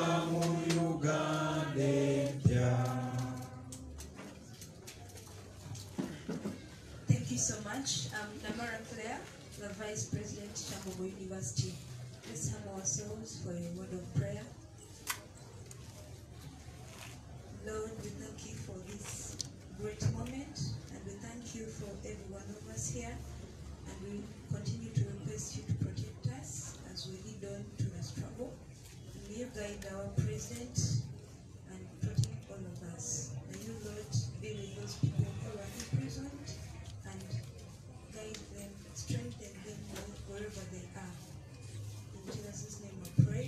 Thank you so much. I'm Namara Claire, the Vice President, Kyambogo University. Let's humble ourselves for a word of prayer. Lord, we thank you for this great moment, and we thank you for every one of us here, and we continue to request you to protect us as we lead on to the struggle. May you guide our President and protect all of us. May you, Lord, be with those people who are imprisoned and guide them, strengthen them wherever they are. In Jesus' name I pray.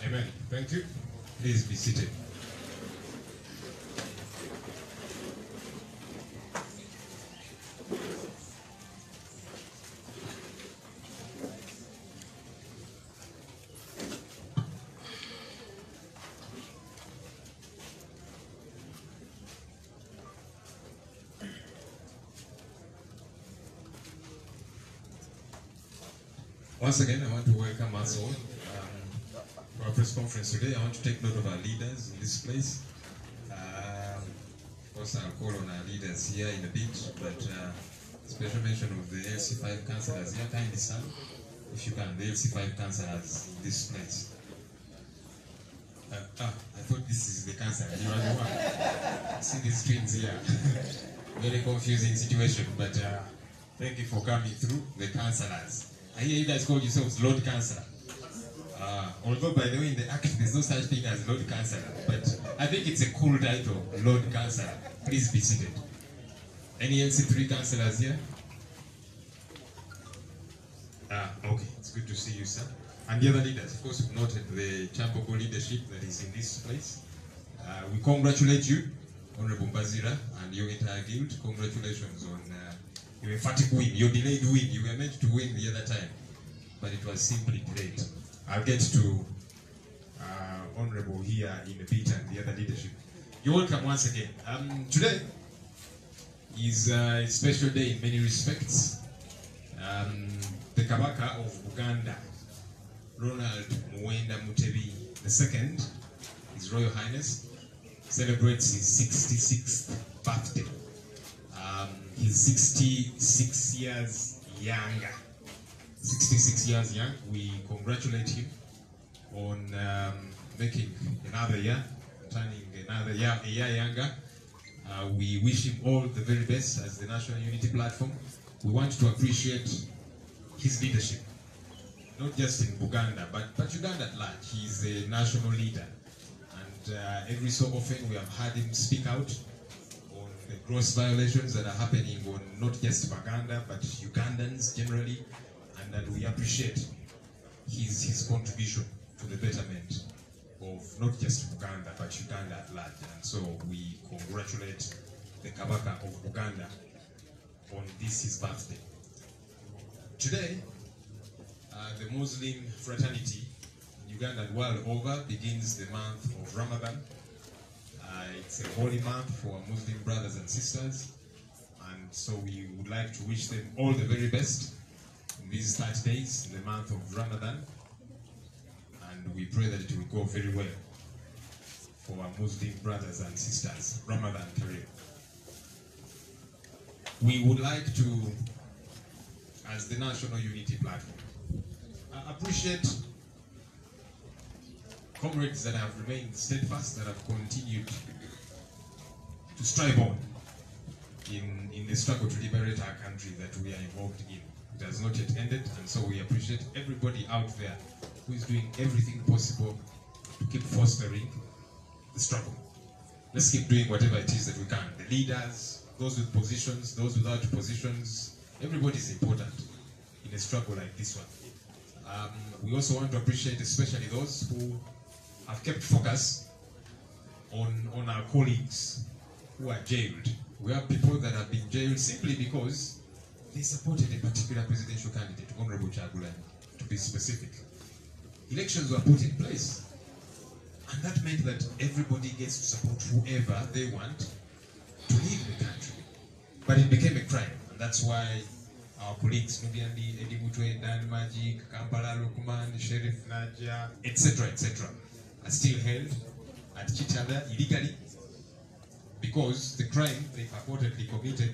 Amen. Amen. Thank you. Please be seated. Once again, I want to welcome us all to our press conference today. I want to take note of our leaders in this place. Of course, I'll call on our leaders here in a bit, but special mention of the LC5 councillors here. Kindly stand, if you can, the LC5 councillors in this place. I thought this is the councillor. You are the one. See these twins here. Very confusing situation, but thank you for coming through, the councillors. I hear you guys call yourselves Lord Councillor. Although, by the way, in the act, there's no such thing as Lord Councillor, but I think it's a cool title, Lord Councillor. Please be seated. Any LC3 councillors here? Okay, it's good to see you, sir. And the other leaders, of course, we've noted the Kyambogo leadership that is in this place. We congratulate you, Honorable Mbazira, and your entire guild. Congratulations on your emphatic win, your delayed win. You were meant to win the other time, but it was simply delayed. I'll get to Honorable here in a bit and the other leadership. You're welcome once again. Today is a special day in many respects. The Kabaka of Uganda, Ronald Muwenda Mutebi II, His Royal Highness, celebrates his 66th birthday. He's 66 years younger. 66 years young. We congratulate him on making another year, turning another year, a year younger. We wish him all the very best as the National Unity Platform. We want to appreciate his leadership, not just in Buganda, but Uganda at large. He's a national leader, and every so often we have heard him speak out on the gross violations that are happening on not just Baganda, but Ugandans generally, and that we appreciate his contribution to the betterment of not just Uganda, but Uganda at large. And so we congratulate the Kabaka of Uganda on this his birthday. Today, the Muslim fraternity in Uganda and world over begins the month of Ramadan. It's a holy month for our Muslim brothers and sisters, and so we would like to wish them all the very best in these 30 days in the month of Ramadan, and we pray that it will go very well for our Muslim brothers and sisters. Ramadan Kareem. We would like to, as the National Unity Platform, appreciate comrades that have remained steadfast, that have continued to strive on in the struggle to liberate our country that we are involved in. It has not yet ended, and so we appreciate everybody out there who is doing everything possible to keep fostering the struggle. Let's keep doing whatever it is that we can. The leaders, those with positions, those without positions, everybody is important in a struggle like this one. We also want to appreciate especially those who have kept focus on our colleagues who are jailed. We have people that have been jailed simply because they supported a particular presidential candidate, Honorable Kyagulanyi, to be specific. Elections were put in place, and that meant that everybody gets to support whoever they want to lead the country. But it became a crime, and that's why our colleagues, Nubiandi, Eddie Mutwe, Dan Magic, Kampala, Lukman, Sheriff Naja, etc., are still held at Chitala illegally because the crime they purportedly committed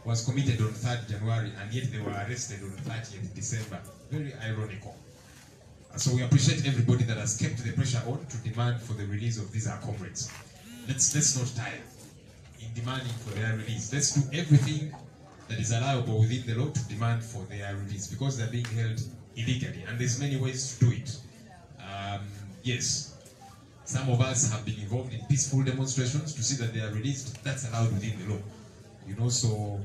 was committed on 3rd January and yet they were arrested on 30th December. Very ironical. So we appreciate everybody that has kept the pressure on to demand for the release of these our comrades. Let's not tire in demanding for their release. Let's do everything that is allowable within the law to demand for their release because they're being held illegally and there's many ways to do it. Yes, some of us have been involved in peaceful demonstrations to see that they are released. That's allowed within the law. You know, so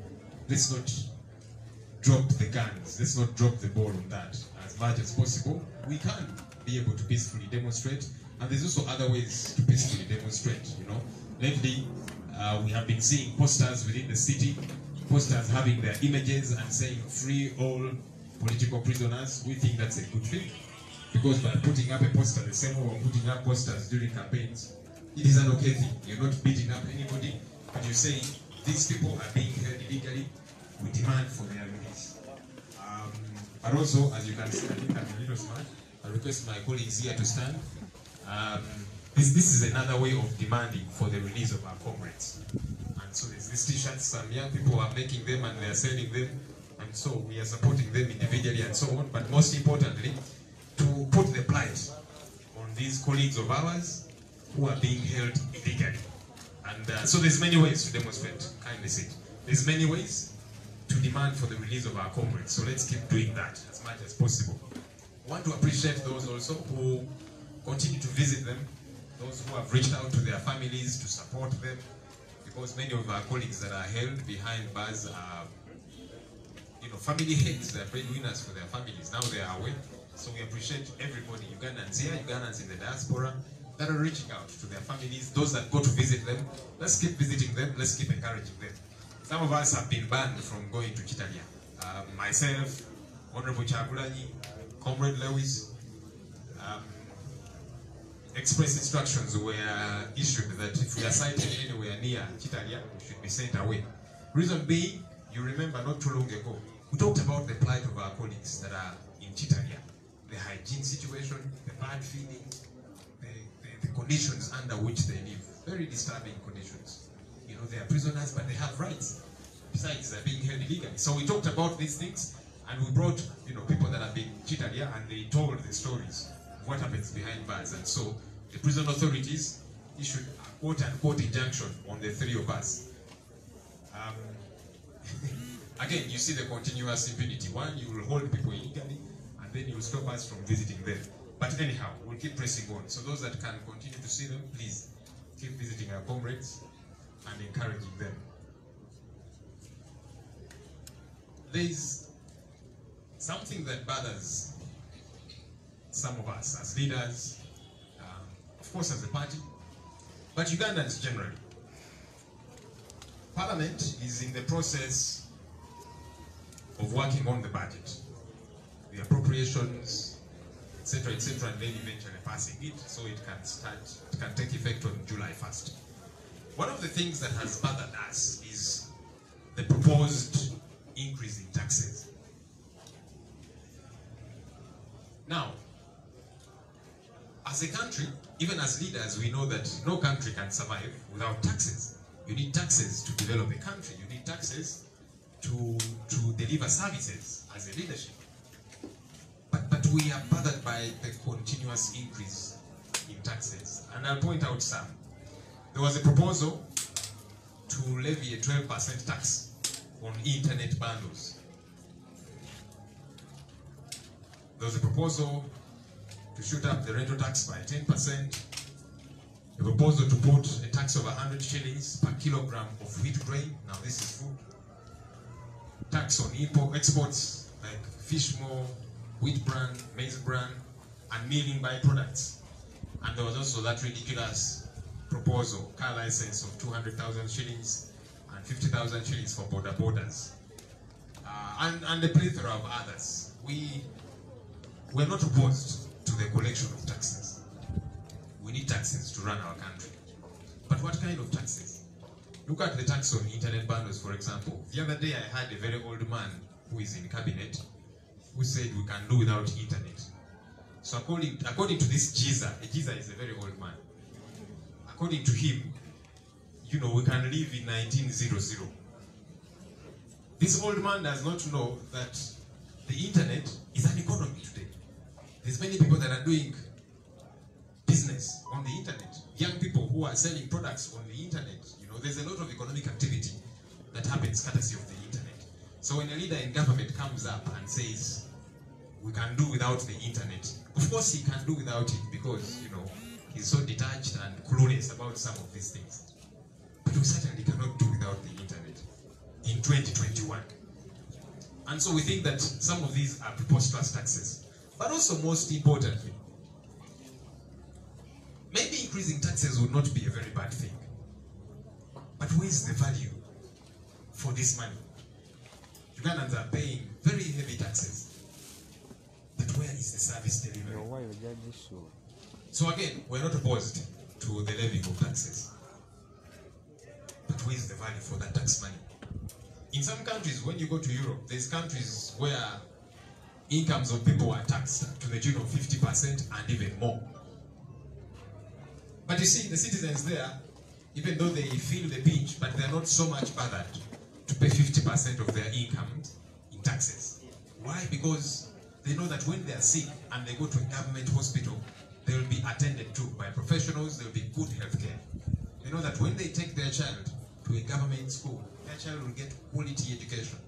let's not drop the guns. Let's not drop the ball on that. As much as possible, we can be able to peacefully demonstrate, and there's also other ways to peacefully demonstrate. You know, lately we have been seeing posters within the city, posters having their images and saying "Free all political prisoners." We think that's a good thing because by putting up a poster, the same way we're putting up posters during campaigns, it is an okay thing. You're not beating up anybody, but you're saying these people are being held illegally. We demand for their release. But also, as you can see, I think I'm a little smart. I request my colleagues here to stand. This is another way of demanding for the release of our comrades. And so there's these t-shirts, some young people are making them and they're selling them. And so we are supporting them individually and so on. But most importantly, to put the plight on these colleagues of ours who are being held illegally. And so there's many ways to demonstrate, kindly sit. There's many ways to demand for the release of our comrades. So let's keep doing that as much as possible. I want to appreciate those also who continue to visit them, those who have reached out to their families to support them, because many of our colleagues that are held behind bars are, you know, family heads, they're breadwinners for their families. Now they are away. So we appreciate everybody, Ugandans here, Ugandans in the diaspora, that are reaching out to their families, those that go to visit them. Let's keep visiting them, let's keep encouraging them. Some of us have been banned from going to Chitalia. Myself, Honorable Chagulanyi, Comrade Lewis, express instructions were issued that if we are sighted anywhere near Chitalia, we should be sent away. Reason being, you remember not too long ago, we talked about the plight of our colleagues that are in Chitalia, the hygiene situation, the bad feeding, the conditions under which they live. Very disturbing conditions. You know, they are prisoners, but they have rights. Besides, they're being held illegally. So we talked about these things, and we brought, you know, people that have been cheated here, and they told the stories of what happens behind bars. And so the prison authorities issued a quote-unquote injunction on the three of us. Again, you see the continuous impunity. One, you will hold people illegally, and then you will stop us from visiting them. But anyhow, we'll keep pressing on. So those that can continue to see them, please keep visiting our comrades and encouraging them. There's something that bothers some of us as leaders, of course as a party, but Ugandans generally. Parliament is in the process of working on the budget, the appropriations, etc., and then eventually passing it so it can take effect on July 1st. One of the things that has bothered us is the proposed increase in taxes. Now, as a country, even as leaders, we know that no country can survive without taxes. You need taxes to develop a country. You need taxes to deliver services as a leadership. But we are bothered by the continuous increase in taxes. And I'll point out some. There was a proposal to levy a 12% tax on internet bundles. There was a proposal to shoot up the rental tax by 10%. A proposal to put a tax of 100 shillings per kilogram of wheat grain. Now this is food. Tax on exports like fish meal, wheat bran, maize bran, and milling byproducts. And there was also that ridiculous proposal, car license of 200,000 shillings and 50,000 shillings for border borders. And a plethora of others. We're not opposed to the collection of taxes. We need taxes to run our country. But what kind of taxes? Look at the tax on internet bundles, for example. The other day I had a very old man who is in cabinet, who said we can do without internet. So according to this Giza is a very old man. According to him, you know, we can live in 1900. This old man does not know that the internet is an economy today. There's many people that are doing business on the internet. Young people who are selling products on the internet. You know, there's a lot of economic activity that happens courtesy of the internet. So when a leader in government comes up and says, we can do without the internet, of course he can do without it because, you know, he's so detached and clueless about some of these things. But we certainly cannot do without the internet in 2021. And so we think that some of these are preposterous taxes. But also, most importantly, maybe increasing taxes would not be a very bad thing. But where is the value for this money? Ugandans are paying very heavy taxes. But where is the service delivery? So again, we're not opposed to the levying of taxes. But where is the value for that tax money? In some countries, when you go to Europe, there's countries where incomes of people are taxed to the tune of 50% and even more. But you see, the citizens there, even though they feel the pinch, but they're not so much bothered to pay 50% of their income in taxes. Why? Because they know that when they are sick and they go to a government hospital, they will be attended to by professionals, there will be good health care. They know that when they take their child to a government school, their child will get quality education.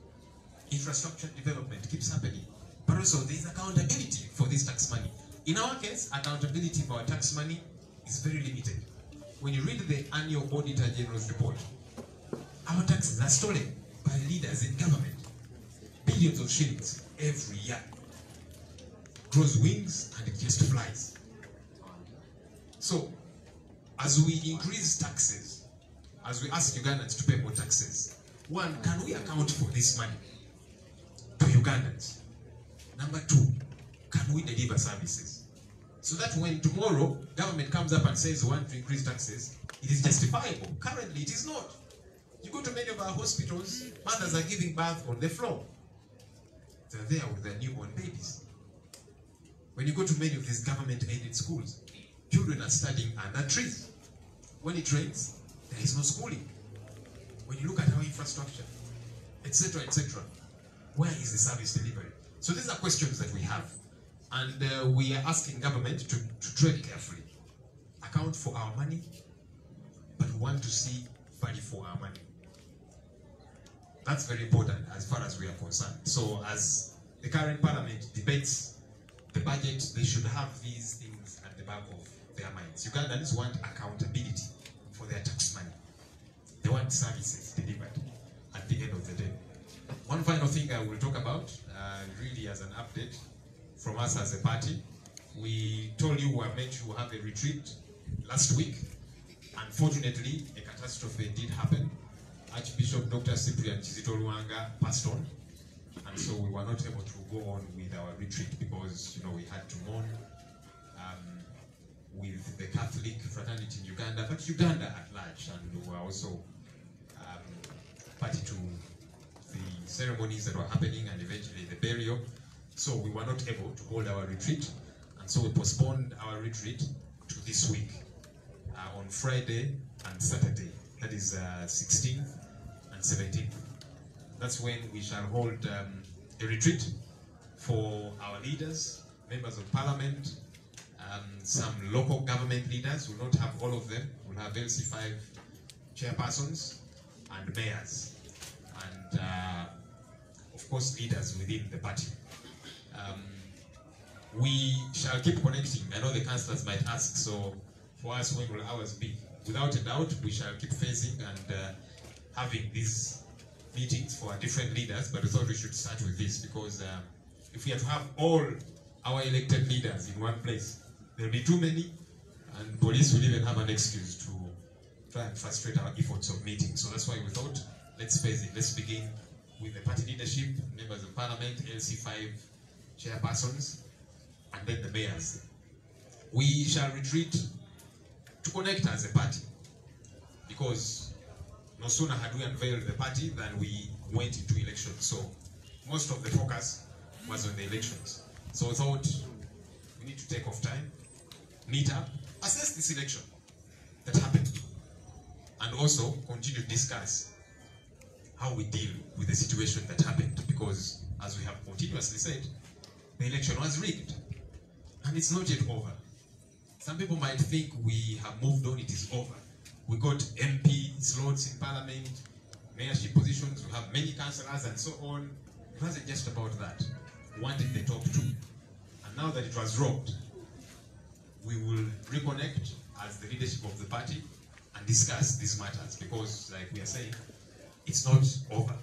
Infrastructure development keeps happening. But also there is accountability for this tax money. In our case, accountability for our tax money is very limited. When you read the annual Auditor General's report, our taxes are stolen by leaders in government. Billions of shillings every year. Grows wings and it just flies. So, as we increase taxes, as we ask Ugandans to pay more taxes, one, can we account for this money to Ugandans? Number two, can we deliver services? So that when tomorrow government comes up and says we want to increase taxes, it is justifiable. Currently, it is not. You go to many of our hospitals, mothers are giving birth on the floor. They're there with their newborn babies. When you go to many of these government-aided schools, children are studying under trees. When it rains, there is no schooling. When you look at our infrastructure, etc., etc., where is the service delivery? So these are questions that we have. And we are asking government to tread carefully. Account for our money, but we want to see value for our money. That's very important as far as we are concerned. So as the current parliament debates the budget, they should have these things at the back of their minds. Ugandans want accountability for their tax money. They want services delivered at the end of the day. One final thing I will talk about, really as an update from us as a party. We told you we were meant to have a retreat last week. Unfortunately, a catastrophe did happen. Archbishop Dr. Cyprian Kizito Luanga passed on, and so we were not able to go on with our retreat because, you know, we had to mourn with the Catholic fraternity in Uganda, but Uganda at large, and we were also party to the ceremonies that were happening and eventually the burial. So we were not able to hold our retreat, and so we postponed our retreat to this week, on Friday and Saturday. That is 16th and 17th. That's when we shall hold a retreat for our leaders, members of parliament, some local government leaders. We'll not have all of them. We'll have LC5 chairpersons and mayors, and of course leaders within the party. We shall keep connecting. I know the councillors might ask, so for us, when will ours be? Without a doubt, we shall keep facing and having these meetings for our different leaders, but we thought we should start with this because if we have to have all our elected leaders in one place, there'll be too many, and police will even have an excuse to try and frustrate our efforts of meetings. So that's why we thought, let's face it, let's begin with the party leadership, members of parliament, LC5 chairpersons, and then the mayors. We shall retreat to connect as a party, because no sooner had we unveiled the party than we went into elections. So most of the focus was on the elections. So I thought we need to take off time, meet up, assess this election that happened, and also continue to discuss how we deal with the situation that happened, because as we have continuously said, the election was rigged and it's not yet over. Some people might think we have moved on, it is over. We got MP slots in parliament, mayorship positions, we have many councillors and so on. It wasn't just about that. We wanted the top two. And now that it was robbed, we will reconnect as the leadership of the party and discuss these matters, because like we are saying, it's not over.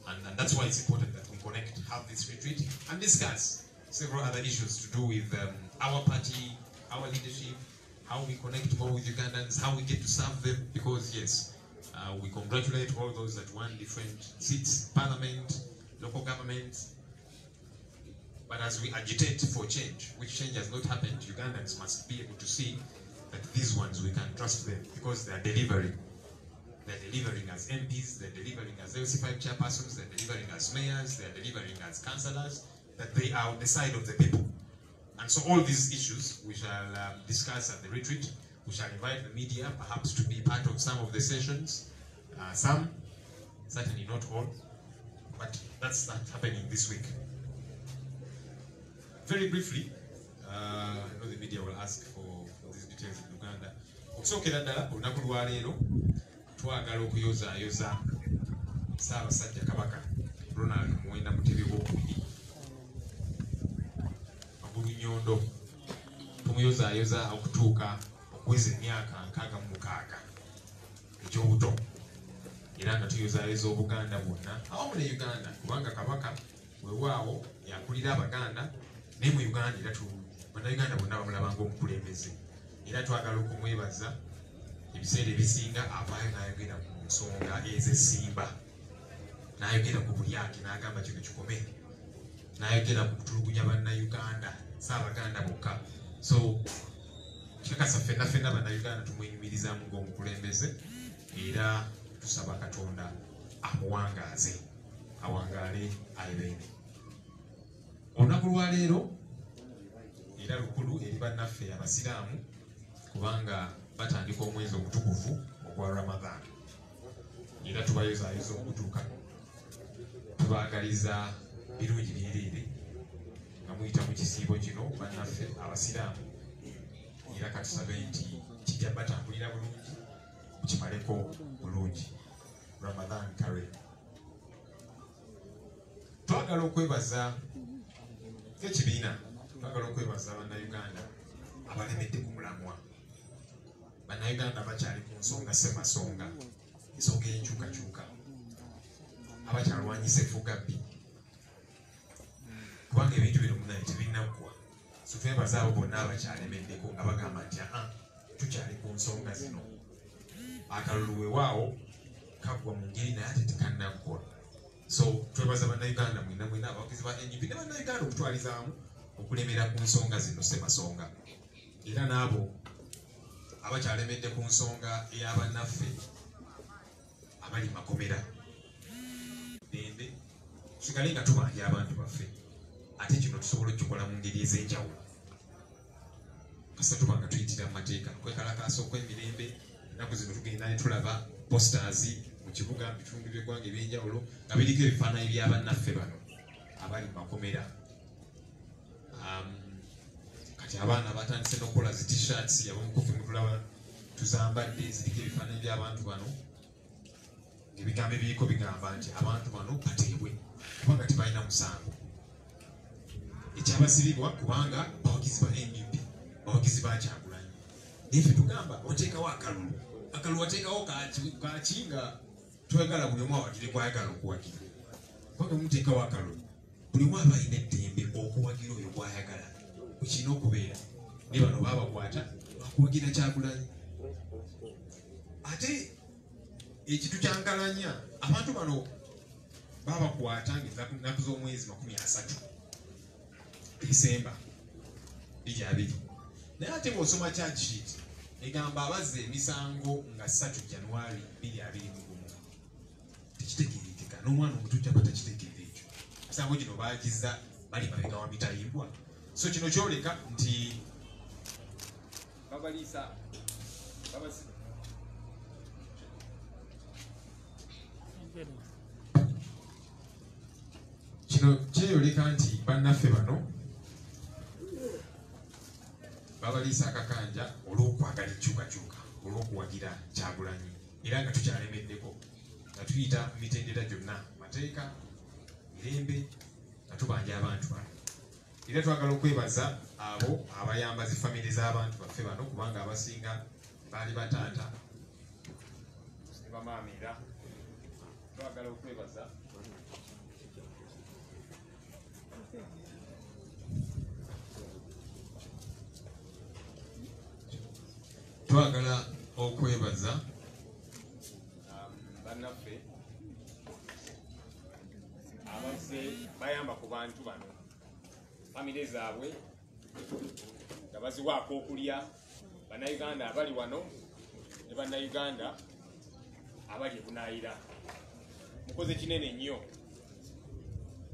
And that's why it's important that we connect, have this retreat, and discuss several other issues to do with our party, our leadership, how we connect more with Ugandans, how we get to serve them, because yes, we congratulate all those that won different seats, parliament, local government. But as we agitate for change, which change has not happened, Ugandans must be able to see that these ones, we can trust them, because they are delivering. They're delivering as MPs, they're delivering as LC5 chairpersons, they're delivering as mayors, they're delivering as councillors, that they are on the side of the people. And so all these issues we shall discuss at the retreat. We shall invite the media perhaps to be part of some of the sessions. Some, certainly not all, but that's happening this week. Very briefly, I know the media will ask for these details in Uganda. Okusokera ddala olunaku lwa leero twagala okuyozaayoza Ssaabasajja Kabaka Ronald Muwenda Mutebi w'okubiri Magulunnyondo, tumuyozaayoza okutuuka okuweza emyaka 66 eky'obuto, era nga tuyozaayoza Obuganda bwonna awamu ne Uganda, kubanga Kabaka weewaawo yakulira Abaganda naye mu Uganda era bannayuganda bonna bamulaba ng'omukulembeze, era twagala okumwebaza ebiseera ebisinga avaayo n'ayogera ku nsonga ez'essimba, n'ayogera ku bulyake n'agamba kino kikome, n'ayogera ku kutulugunya bannayuganda si Abaganda bokka. So kikakasa ffenna bannayuganda tumwenyumirizaamu ng'omukulembeze, era tusaba Katonda amuwangaaze, awangaale ayibeene. Olunaku lwa leero era lukulu eri bannaffe Abasiraamu, kubanga batandika omwezi omutukuvu ogwa Ramadan, era tubayozaayoza okutuuka. Tubaagaliza birungi byereere nga muyita mu kisiibo kino bannaffe Abasiraamu, era katusabe nti kijja batambulira bulungi, mukimaleko bulungi. Ramadan Kareem. Twagala okwebaza ekibiina, twagala okwebaza bannayuganda abalemedde ku mulamwa. Bannayuganda bakyali ku nsonga ssemasonga, ensonga ey'enkyukakyuka, abakyalwanyisa effugabbi, kubanga ebintu bino munaye tebinnaggwa. So twebaza abo bonna abakyalemeddeko nga bagamba nti tukyali ku nsonga zino. Akalulu weewaawo kaggwa mu ngeri naye ate tekannaggwa. So twebaza bannayuganda mwena abawagizi ba NUP ne bannayuganda okutwalizaamu okulemera ku nsonga zino ssemasonga, era n'abo abakyalemedde ku nsonga ey'abannaffe abali makomera. Ddembe tusigale nga tubanja abantu baffe, ate kino tusobola okukikola mu ngeri ez'enjawulo kasita tuba nga tuyitira mu mateeka. Kwekalakaasa okw'emirembe, ennaku zino tugenda ne tulaba posters mu kibuga mu bitundu by'eggwanga eby'enjawulo nga biriko ebifaananyi by'abannaffe bano abali mu makomera. Kati abaana batandise n'okukola zi t-shirts, abamukofi mutulaba tuzambadde, ziriko ebifaananyi by'abantu bano ng'ebigambo ebiriko bigamba nti abantu bano bateebwe kubanga tebalina musango. Ekyabasibibwa kubanga bawagizi ba NUP, bawagizi ba Kyagulanyi. Naye ffe tugamba oteekawo akalulu, akalulu wateekawo kaki nga twagala buli omu awagire gwayagala okuwagira. Kubanga muteekawo akalulu, buli omu aba alina eddembe okuwagira oyo gwayagala. Kukirina okubeera ne bano baabakwata bakuwagira Kyagulanyi. Ate ekintu kyankalanya, abantu bano baabakwata ng'ennaku z'omwezi 30 Disemba 2020. Naye ate bw'osoma charge sheet egamba abazza emisango nga 3 January 2021. Tekitegeerekeka, n'omwana omuto kyaba takitegeera ekyo. musango gino bagiza bali mabega wa mitayimbwa. So kino kyoleka nti babalisa babasi kino kyeyoleka nti bannaffe bano babalisa akakanja olw'okwagala enkyukakyuka olw'okuwagira Kyagulanyi era nga tukyalemeddeko nga tuyita mu mitendera gyonna mateeka mirembe nga tubanja abantu bano era twagala okwebaza abo abayamba zi famire z'abantu baffe bano kubanga abasinga baali bataata ne bamaama era twagala okwebaza bannaffe abazze bayamba ku bantu bano famire zaabwe nga baziwaako okulya bannayuganda abali wano ne bannayuganda abali ebunaayira. Mukoze kinene nnyo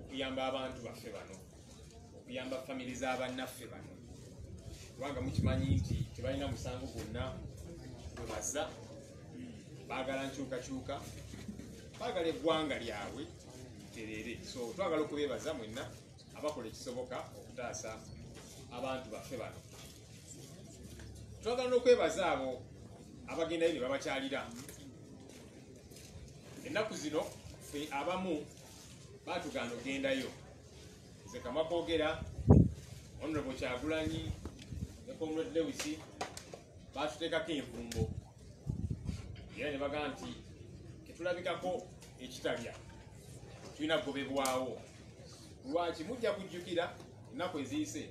okuyamba abantu baffe bano, okuyamba famire z'abannaffe bano kubanga mukimanyi nti tebalina musango gwonna bwe bazza, baagala nkyukakyuka, baagala eggwanga lyabwe terere. So twagala okubeebaza mwenna abakola ekisoboka okutaasa abantu baffe bano. Twagala n'okwebaza abo abagendayo ne babakyalira. Ennaku zino ffe abamu baatugaana ogendayo. Nze Kamwa Koogera, Honorable Kyagulanyi ne Comrade Lewis baatuteekako envumbo era ne bagamba nti ketulabikako ekitalya tulina kugobebwawo. Lwaki mujja kujjukira ennaku eziyise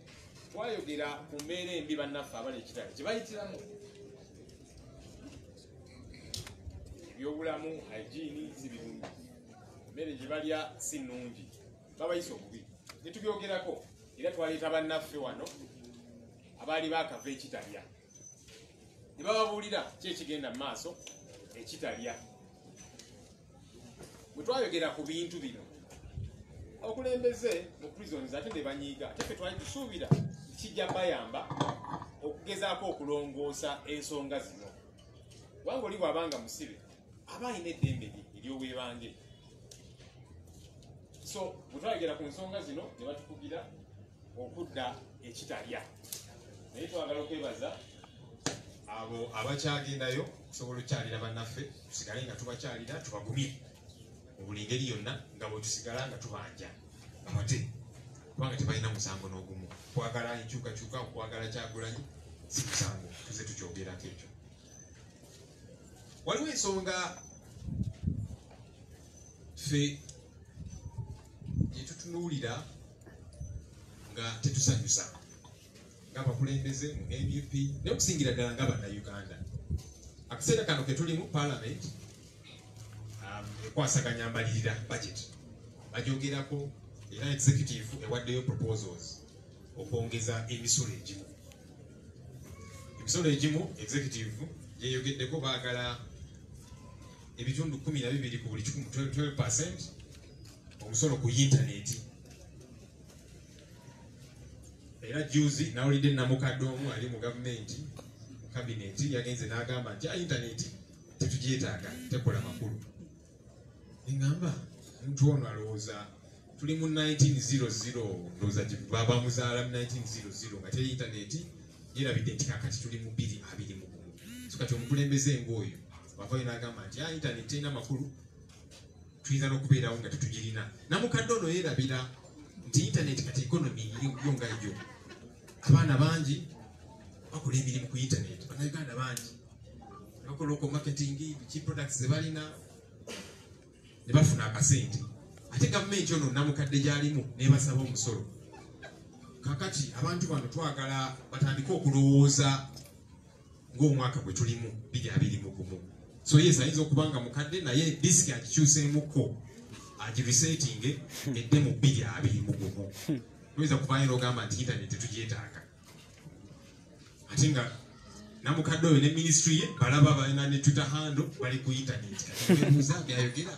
twayogera ku mbeera embi bannaffe abali ekitalya kye bayitiramu, ebyobulamu, hygiene si birungi, emmere gye balya si nnungi, babayisa obubi. Ne tubyogerako era twaleeta bannaffe wano abaali baakava ekitalya ne bababuulira ki ekigenda mu maaso ekitalya. Bwe twayogera ku bintu bino okulembeze mu prisons ate ne banyiiga, ate ffe twali tusuubira kijja bayamba okugezaako okulongoosa ensonga zino. Kubanga oli bw'abanga musibe aba alina eddembe ery'obwebange. So bwe twayogera ku nsonga zino ne batukugira okudda ekitalya. Naye twagala okwebaza abo abakyagendayo okusobola okukyalira bannaffe, tusigale nga tubakyalira, tubagumye mu buli ngeri yonna, nga bwe tusigala nga tubanja amate kubanga tebalina musango n'ogumu. Okwagala enkyukakyuka, okwagala Kyagulanyi si musango, tuze tukyogerako ekyo. Waliwo ensonga ffe gye tutunuulira nga tetusanyusa ng'abakulembeze mu NUP naye okusingira ddala nga bannayuganda. Akaseera kano ke tuli mu Parliament ekwasaganya mbalirira budget bagyogerako era executive ewaddeyo proposals okwongeza emisolo egimu. Emisolo egimu executive yeyogeddeko baagala ebitundu 12 ku buli 12% omusolo ku yintaneti. Era juzi nawulidde namukadde omu ali mu gavumenti mu kabineti yagenze n'agamba nti intaneti tetugyetaaga, tekola makulu. Engamba omuntu ono alowooza tuli mu 1900, ndowooza baba muzaala mu 1900 nga teri intaneti, yerabidde nti kakati tuli mu 2021. So kati omukulembeze ng'oyo wavayo n'agamba nti intaneti terina makulu, tuyinza n'okubeerawo nga tetugirina. Namukadde ono yeerabira nti intaneti kati ekonomi yo nga yo. Abaana bangi bakola emirimu ku intaneti, bannayuganda bangi bakola oko marketing, biki products ze balina ne bafuna akasente. Ate gavumenti ono namukadde gy'alimu n'ebasaba omusolo. Kakati abantu bano twagala batandike okulowooza ng'omwaka bwe tulimu 2021. So yes, ayinza okuba nga mukadde naye disiki agikyuseemuko agiresetinge edde mu 2021. Oyinza kuvayo n'ogamba nti intaneti tetugyetaaga. Ate nga namukadde oyo ne ministry ye balaba balina ne Twitter handle bali ku intaneti. Kati beebuuza byayogera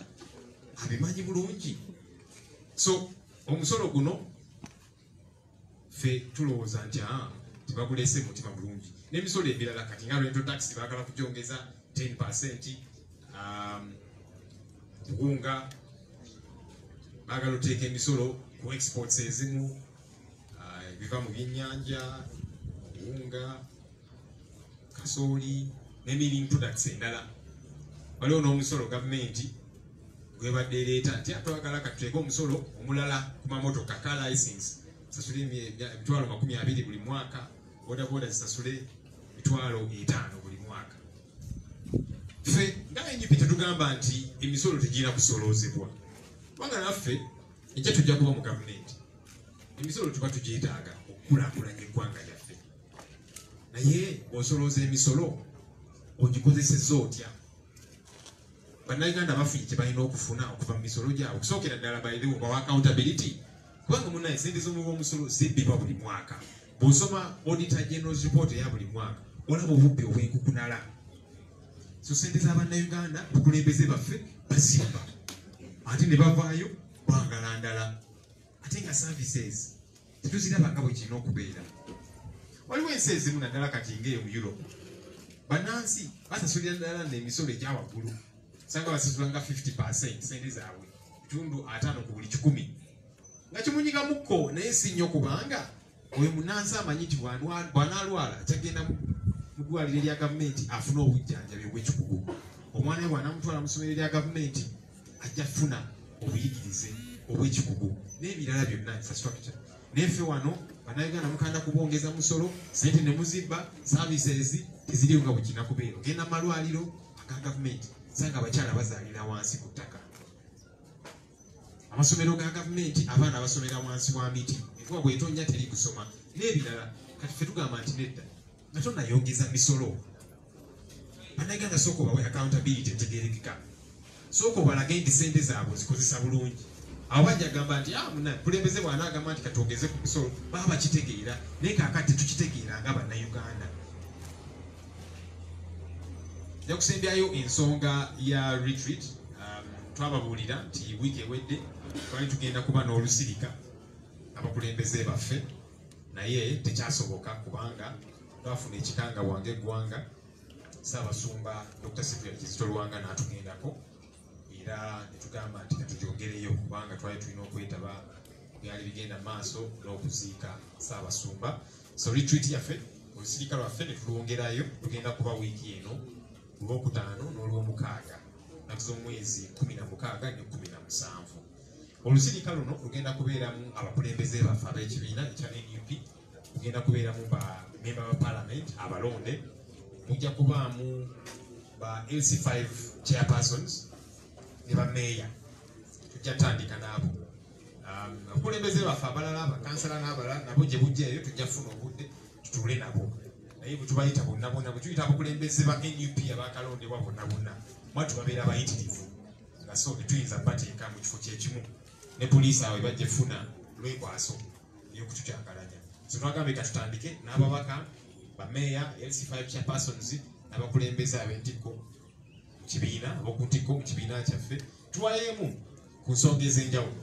abimanyi bulungi. So omusolo guno fe tulowooza nti tibagulese mutima bulungi n'emisolo ebirala kati nga rental tax baagala kugyongeza 10%, buwunga baagala oteeka emisolo ku exports ezimu, ebiva mu byennyanja, buwunga, kasooli n'emilling products endala. Waliwo n'omusolo gavumenti gwebadde ereeta nti twagala katuteeke omusolo omulala ku mamotoka car license sasule emitwalo 20 buli mwaka, bodaboda zisasule emitwalo 5 buli mwaka. Ffe nga NUP tetugamba nti emisolo tegirina kusoloozebwa, kubanga naffe ejja tujja kuba mu gavumenti, emisolo tuba tugyetaaga okukulaakulanya eggwanga lyaffe. Naye bw'osolooza emisolo ogikozesezza otya? Bannayuganda bafunye kye balina okufuna okuva mu misolo gyabwe, okusookera ddala bayirewo bawa accountability, kubanga munnaye sente z'omuva omusolo zibbibwa buli mwaka. Bw'osoma Auditor General's report eya buli mwaka olaba obubbi obw'enkukunala. So sente z'Abannayuganda bukulembeze baffe bazibba ate ne bavaayo bwangala ndala, ate nga services tetuziraba nga bwe kirina okubeera. Waliwo ensi ezimu naddala kati ng'eyo mu Europe bannansi basasulira ddala n'emisolo egya waggulu, sanga basasula nga 50% sente zaabwe, bitundu 5 ku buli 100, nga kimunyigamukko. Naye si nnyo kubanga oyo munnansi amanyi nti bw'anaalwala kyagenda mu ddwaliro erya gavumenti afune obujjanjabi obw'ekikugu. Omwana we bw'anaamutwala mu ssomero erya gavumenti ajja kufuna obuyigirize obw'ekikugu n'ebirala byonna infrastructure. Neffe wano Bannayuganda mukanda kubongeza musolo, sente ne muzibba, services teziriyo nga bwe kirina kubeera. Ogenda mu malwaliro aga gavumenti sanga abakyala bazaalira wansi ku ttaka. Amasomero ga gavumenti abaana basomera wansi wa miti, enkuba bw'etonnya teri kusoma n'ebirala. Kati ffe tugamba nti nedda nga tonnayongeza misolo. Bannayuganda sooka obawe accountability entegeerekeka, sooka obalage nti sente zaabwe zikozesa bulungi. Awo bajja gamba nti munna kulembeze bw'anaagamba nti katwongeze ku misolo baba bakitegeera, naye kaakati tukitegeera nga Bannayuganda. Nja kusembyayo ensonga ya retreat. Twababuulira nti wiiki ewedde twali tugenda kuba n'olusirika abakulembeze baffe, naye tekyasoboka kubanga twafuna ekikanga bwange eggwanga. Ssaabasumba Dr. Cyprian Kizito Lwanga n'atugendako era ne tugamba nti katugyongereyo kubanga twali tulina okwetaba byali bigenda maaso n'okuziika Ssaabasumba. So retreat yaffe olusirika lwaffe ne tulwongerayo, tugenda kuba wiiki eno ku Lwokutaano n'Olwomukaaga z'omwezi 16 ne 17. Olusirika luno lugenda kubeeramu abakulembeze baffe ab'ekibiina ekya NUP, lugenda kubeeramu bamemba ba parliament abalonde, mujja kubaamu ba LC5 chairpersons ne bameeya, tujja tandika naabo. Abakulembeze baffe abalala bakansala n'abalala nabo gye bujja eyo tujja kufuna obudde tutuule nabo, naye bwe tubayita bonna bonna, bwe tuyita abakulembeze ba NUP abakalondebwa bonna bonna mwatu babeera bayitirivu nga so tetuyinza bateeka mu kifo kyekimu ne poliisi awe bajja efuna lwekwaso ey'okututyangalanya. So twagambe katutandike n'ababaka bameeya, LC5 chairpersons n'abakulembeze ab'entikko mu kibiina, ab'oku ntikko mu kibiina kyaffe, tuwayeemu ku nsonga ez'enjawulo,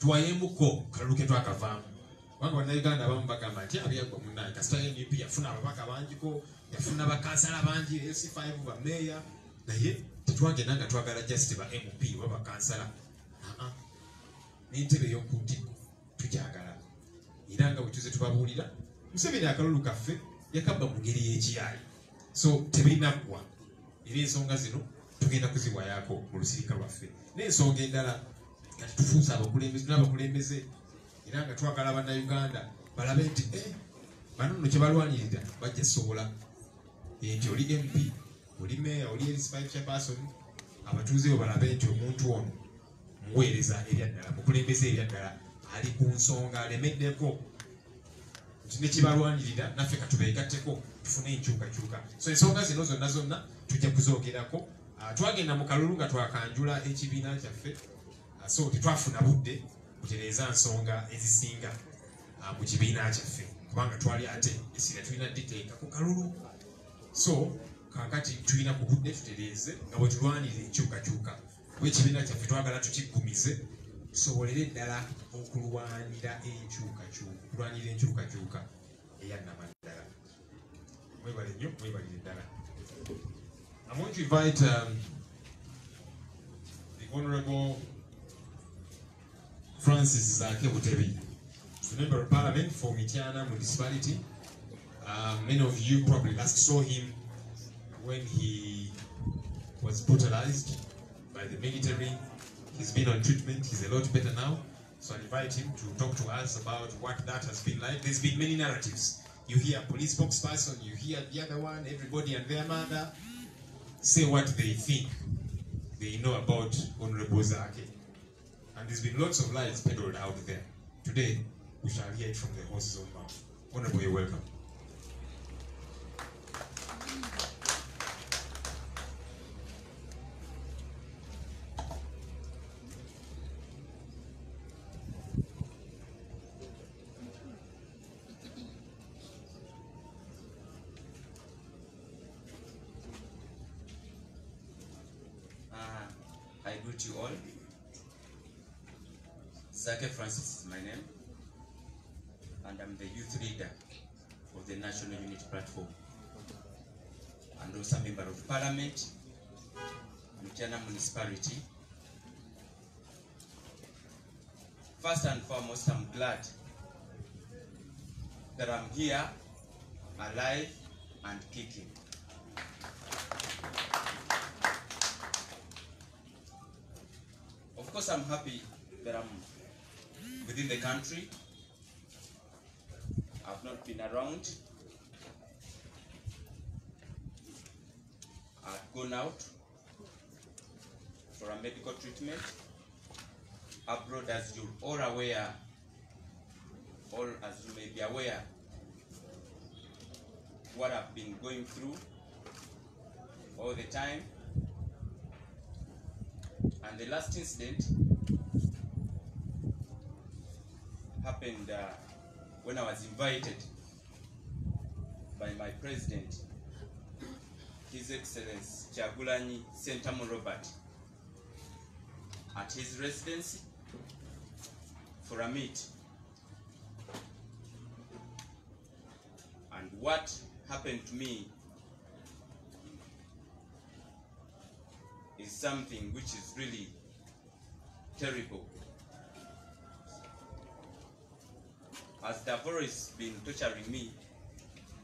tuwayeemuko kalulu ke twakavaamu. Kubanga Bannayuganda abamu bagamba nti abyagwa munnaye kasita NUP yafuna ababaka bangiko, yafuna bakansala bangi, LC5 bameeya, naye tetwagenda nga twagala just ba MP oba bakansala. N'entebe ey'oku ntikko tugyagala. Era nga bwe tuze tubabuulira, Museveni akalulu kaffe yakabba mu ngeri y'ekiyaayi. So tebirina ggwa. Era ensonga zino tugenda kuziwayaako mu lusirika lwaffe. N'ensonga endala kati tufuuse abakulembeze n'abakulembeze era nga twagala Bannayuganda balabe nti bano nno kye balwanirira bajja sobola. Nti oli MP, oli meeya, oli LC5 chairperson, abatuuze bo balabe nti omuntu ono muweereza eryaddala, mukulembeze eryaddala, ali ku nsonga alemeddeko, nti ne kibalwanirira naffe katubeegatteko tufune enkyukakyuka. So ensonga zino zonna zonna tujja kuzoogerako. Twagenda mu kalulu nga twakanjula ekibiina kyaffe, so tetwafuna budde kutereeza nsonga ezisinga mu kibiina kyaffe kubanga twali ate essira tulina diteeka ku kalulu. So kakati tulina ku budde tutereeze nga bwe tulwanirira enkyukakyuka. Ekibiina kyaffe twagala tukiggumize tusobolere ddala okulwanira enkyukakyuka eya Namaddala. Mwebale nnyo, mwebalire ddala. I'm going to invite the Honorable Francis Zake Butebi, the Member of Parliament for Mityana Municipality. Many of you probably last saw him when he was brutalized by the military. He's been on treatment, he's a lot better now. So I invite him to talk to us about what that has been like. There's been many narratives. You hear a police spokesperson, you hear the other one, everybody and their mother say what they think they know about Honorable Zake. And there's been lots of lies peddled out there. Today, we shall hear it from the horse's own mouth. Honorable, you're welcome. I greet you all. Zake Francis is my name, and I'm the youth leader of the National Unity Platform, and also a member of Parliament, Mityana Municipality. First and foremost, I'm glad that I'm here, alive and kicking. Of course, I'm happy that I'm within the country. I've not been around. I've gone out for a medical treatment abroad, as you're all aware, or as you may be aware, what I've been going through all the time. And the last incident happened when I was invited by my president, His Excellency Kyagulanyi Ssentamu Robert, at his residency for a meet. And what happened to me is something which is really terrible. As the has been torturing me,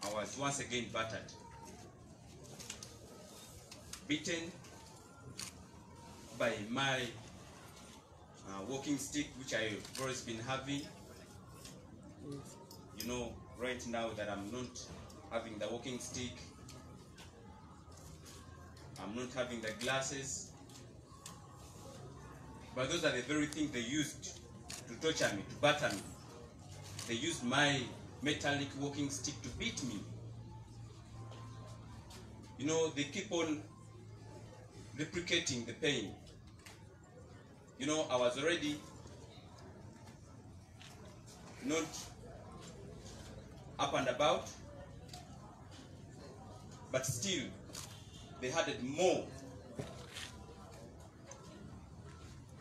I was once again battered, beaten by my walking stick, which I've always been having. You know, right now that I'm not having the walking stick, I'm not having the glasses, but those are the very things they used to torture me, to batter me. They used my metallic walking stick to beat me. You know, they keep on replicating the pain. You know, I was already not up and about, but still they added more.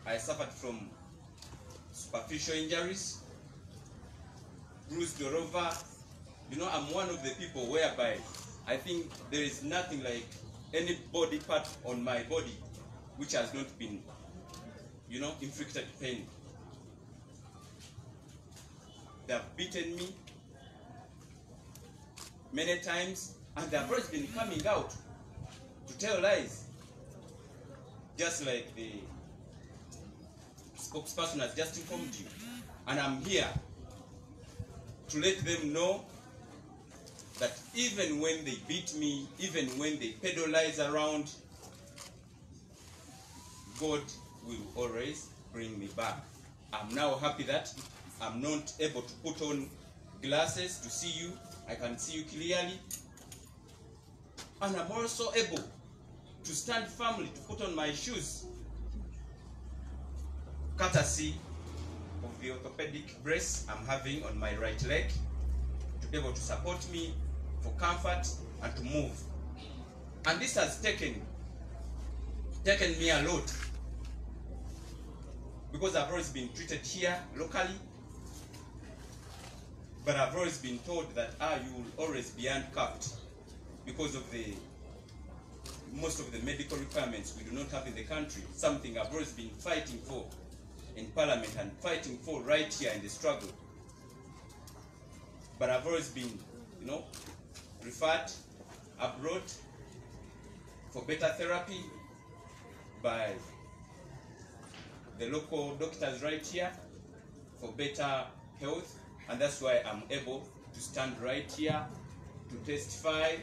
I suffered from superficial injuries, bruised all over. You know, I'm one of the people whereby I think there is nothing like any body part on my body which has not been, you know, inflicted pain. They have beaten me many times, and they have always been coming out to tell lies, just like the spokesperson has just informed you. And I'm here to let them know that even when they beat me, even when they peddle lies around, God will always bring me back. I'm now happy that I'm not able to put on glasses to see you. I can see you clearly. And I'm also able to stand firmly, to put on my shoes, courtesy of the orthopedic brace I'm having on my right leg, to be able to support me for comfort and to move. And this has taken me a lot. because I've always been treated here locally, but I've always been told that you will always be handcuffed because of the most of the medical requirements we do not have in the country. Something I've always been fighting for in Parliament and fighting for right here in the struggle. But I've always been, referred abroad for better therapy by the local doctors right here for better health, and that's why I'm able to stand right here to testify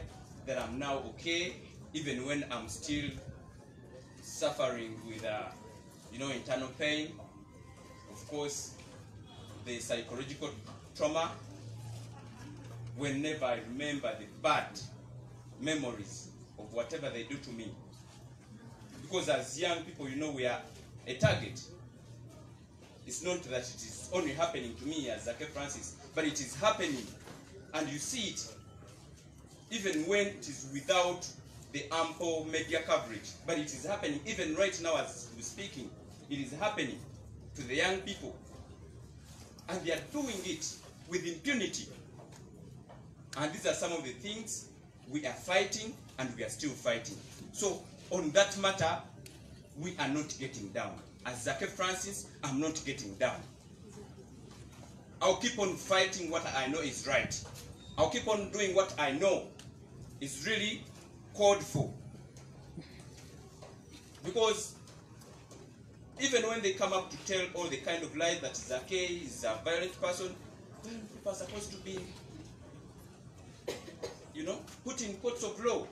that I'm now okay, even when I'm still suffering with internal pain. Of course, the psychological trauma, whenever I remember the bad memories of whatever they do to me. Because as young people, we are a target. It's not that it is only happening to me as Zake Francis, but it is happening, and you see it even when it is without the ample media coverage. But it is happening even right now as we're speaking. It is happening to the young people, and they are doing it with impunity. And these are some of the things we are fighting, and we are still fighting. So on that matter, we are not getting down. As Zake Francis, I'm not getting down. I'll keep on fighting what I know is right. I'll keep on doing what I know is really called for. Because even when they come up to tell all the kind of lies that Zake is a violent person, violent people are supposed to be, put in courts of law.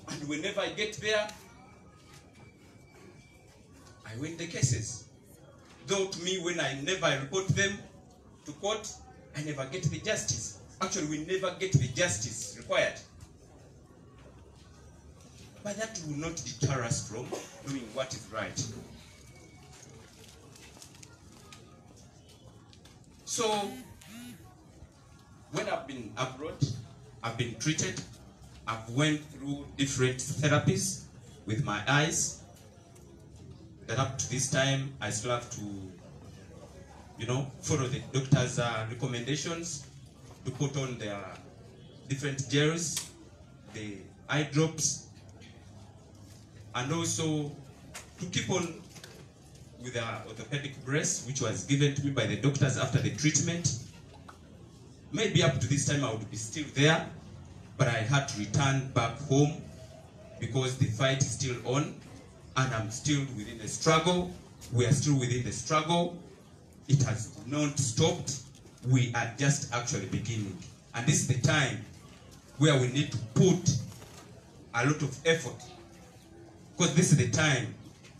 And whenever I get there, I win the cases. Though to me, when I never report them to court, I never get the justice. Actually, we never get the justice required. But that will not deter us from doing what is right. So, when I've been abroad, I've been treated, I've went through different therapies with my eyes. That up to this time, I still have to, follow the doctor's recommendations to put on their different gels, the eye drops, and also to keep on with the orthopedic brace, which was given to me by the doctors after the treatment. Maybe up to this time I would be still there, but I had to return back home because the fight is still on, and I'm still within the struggle. We are still within the struggle. It has not stopped. We are just actually beginning. And this is the time where we need to put a lot of effort, because this is the time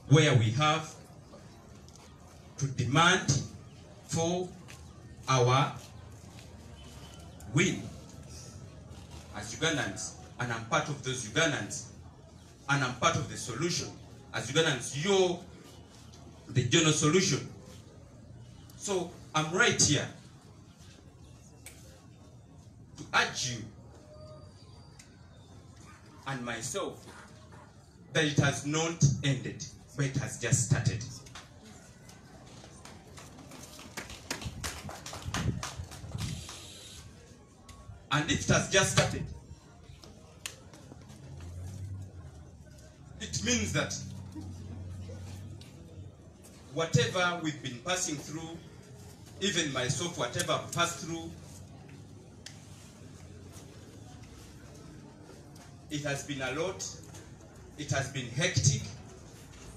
where we have to demand for our win as Ugandans, and I'm part of those Ugandans, and I'm part of the solution. As Ugandans, you're the general solution. So I'm right here to urge you and myself that it has not ended, but it has just started. And if it has just started, it means that whatever we've been passing through, even myself, whatever I've passed through, it has been a lot, it has been hectic,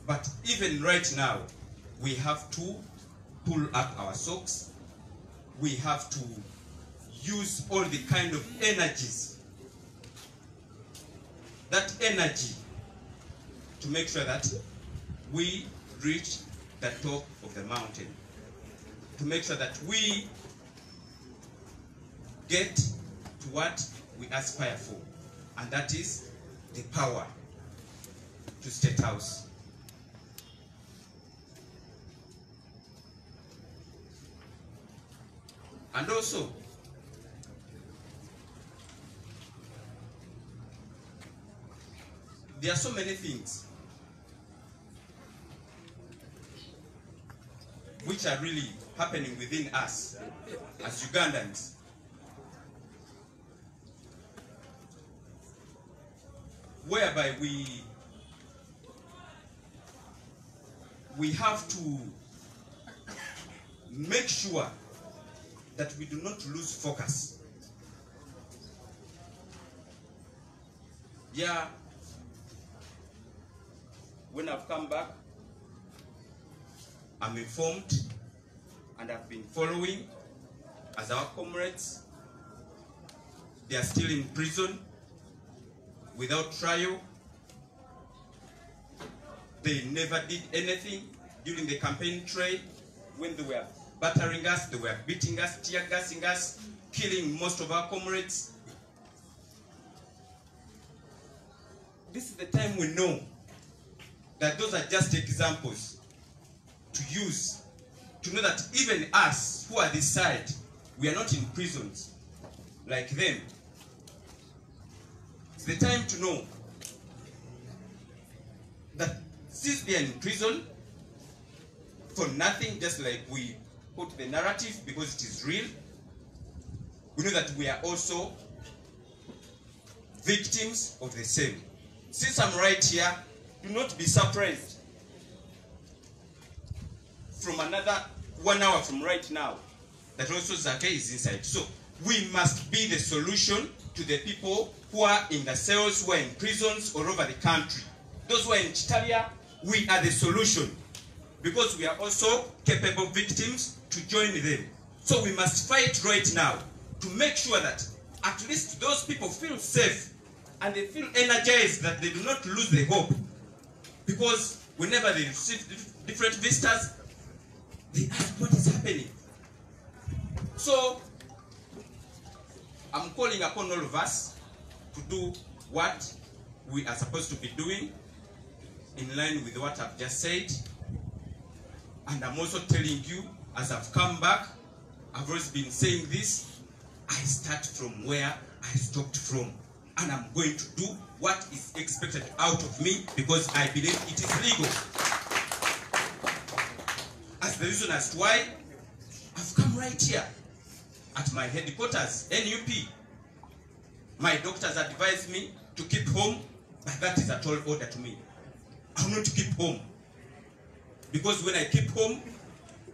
but even right now, we have to pull up our socks, we have to use all the kind of energies, that energy, to make sure that we reach the top of the mountain, to make sure that we get to what we aspire for, and that is the power to State House. And also, there are so many things which are really happening within us as Ugandans. Whereby we have to make sure that we do not lose focus. Yeah, when I've come back, I'm informed and I've been following as our comrades, they are still in prison without trial. They never did anything during the campaign trail. When they were battering us, they were beating us, tear gassing us, killing most of our comrades. This is the time we know that those are just examples to use, to know that even us who are this side, we are not in prisons like them. It's the time to know that since they are in prison for nothing, just like we put the narrative because it is real, we know that we are also victims of the same. Since I'm right here, do not be surprised from another 1 hour from right now that also Zake is inside. So we must be the solution to the people who are in the cells, who are in prisons all over the country. Those who are in Chitalia, we are the solution because we are also capable victims to join them. So we must fight right now to make sure that at least those people feel safe and they feel energized, that they do not lose the hope. Because whenever they receive different visitors, they ask what is happening. So I'm calling upon all of us to do what we are supposed to be doing in line with what I've just said. And I'm also telling you, as I've come back, I've always been saying this, I start from where I stopped from. And I'm going to do what is expected out of me because I believe it is legal. As the reason as to why I've come right here at my headquarters, NUP. My doctors advised me to keep home, but that is a tall order to me. I'm not to keep home. Because when I keep home,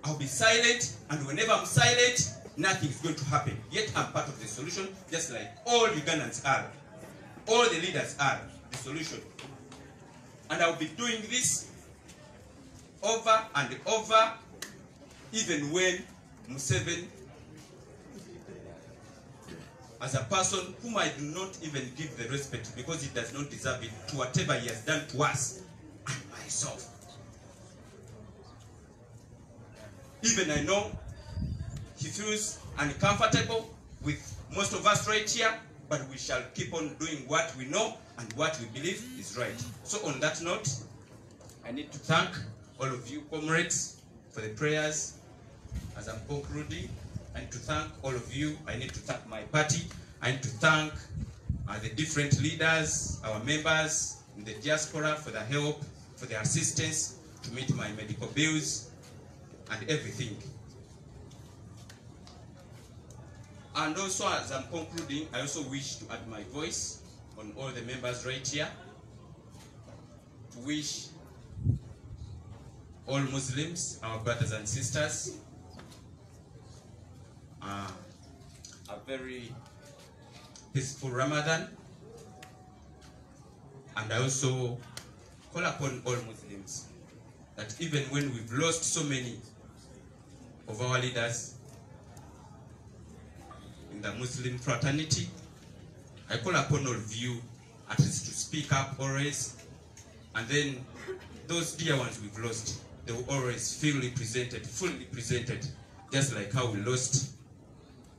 I'll be silent, and whenever I'm silent, nothing is going to happen. Yet I'm part of the solution, just like all Ugandans are. All the leaders are the solution. And I'll be doing this over and over, even when Museveni, as a person whom I do not even give the respect because he does not deserve it to whatever he has done to us and myself. Even I know he feels uncomfortable with most of us right here, but we shall keep on doing what we know and what we believe is right. So on that note, I need to thank all of you comrades for the prayers. As I'm concluding, I need to thank all of you. I need to thank my party. I need to thank the different leaders, our members in the diaspora for the help, for the assistance to meet my medical bills and everything. And also, as I'm concluding, I also wish to add my voice on all the members right here to wish all Muslims, our brothers and sisters, a very peaceful Ramadan. And I also call upon all Muslims that even when we've lost so many of our leaders in the Muslim fraternity, I call upon all of you at least to speak up always, and then those dear ones we've lost, they will always feel represented, fully represented, just like how we lost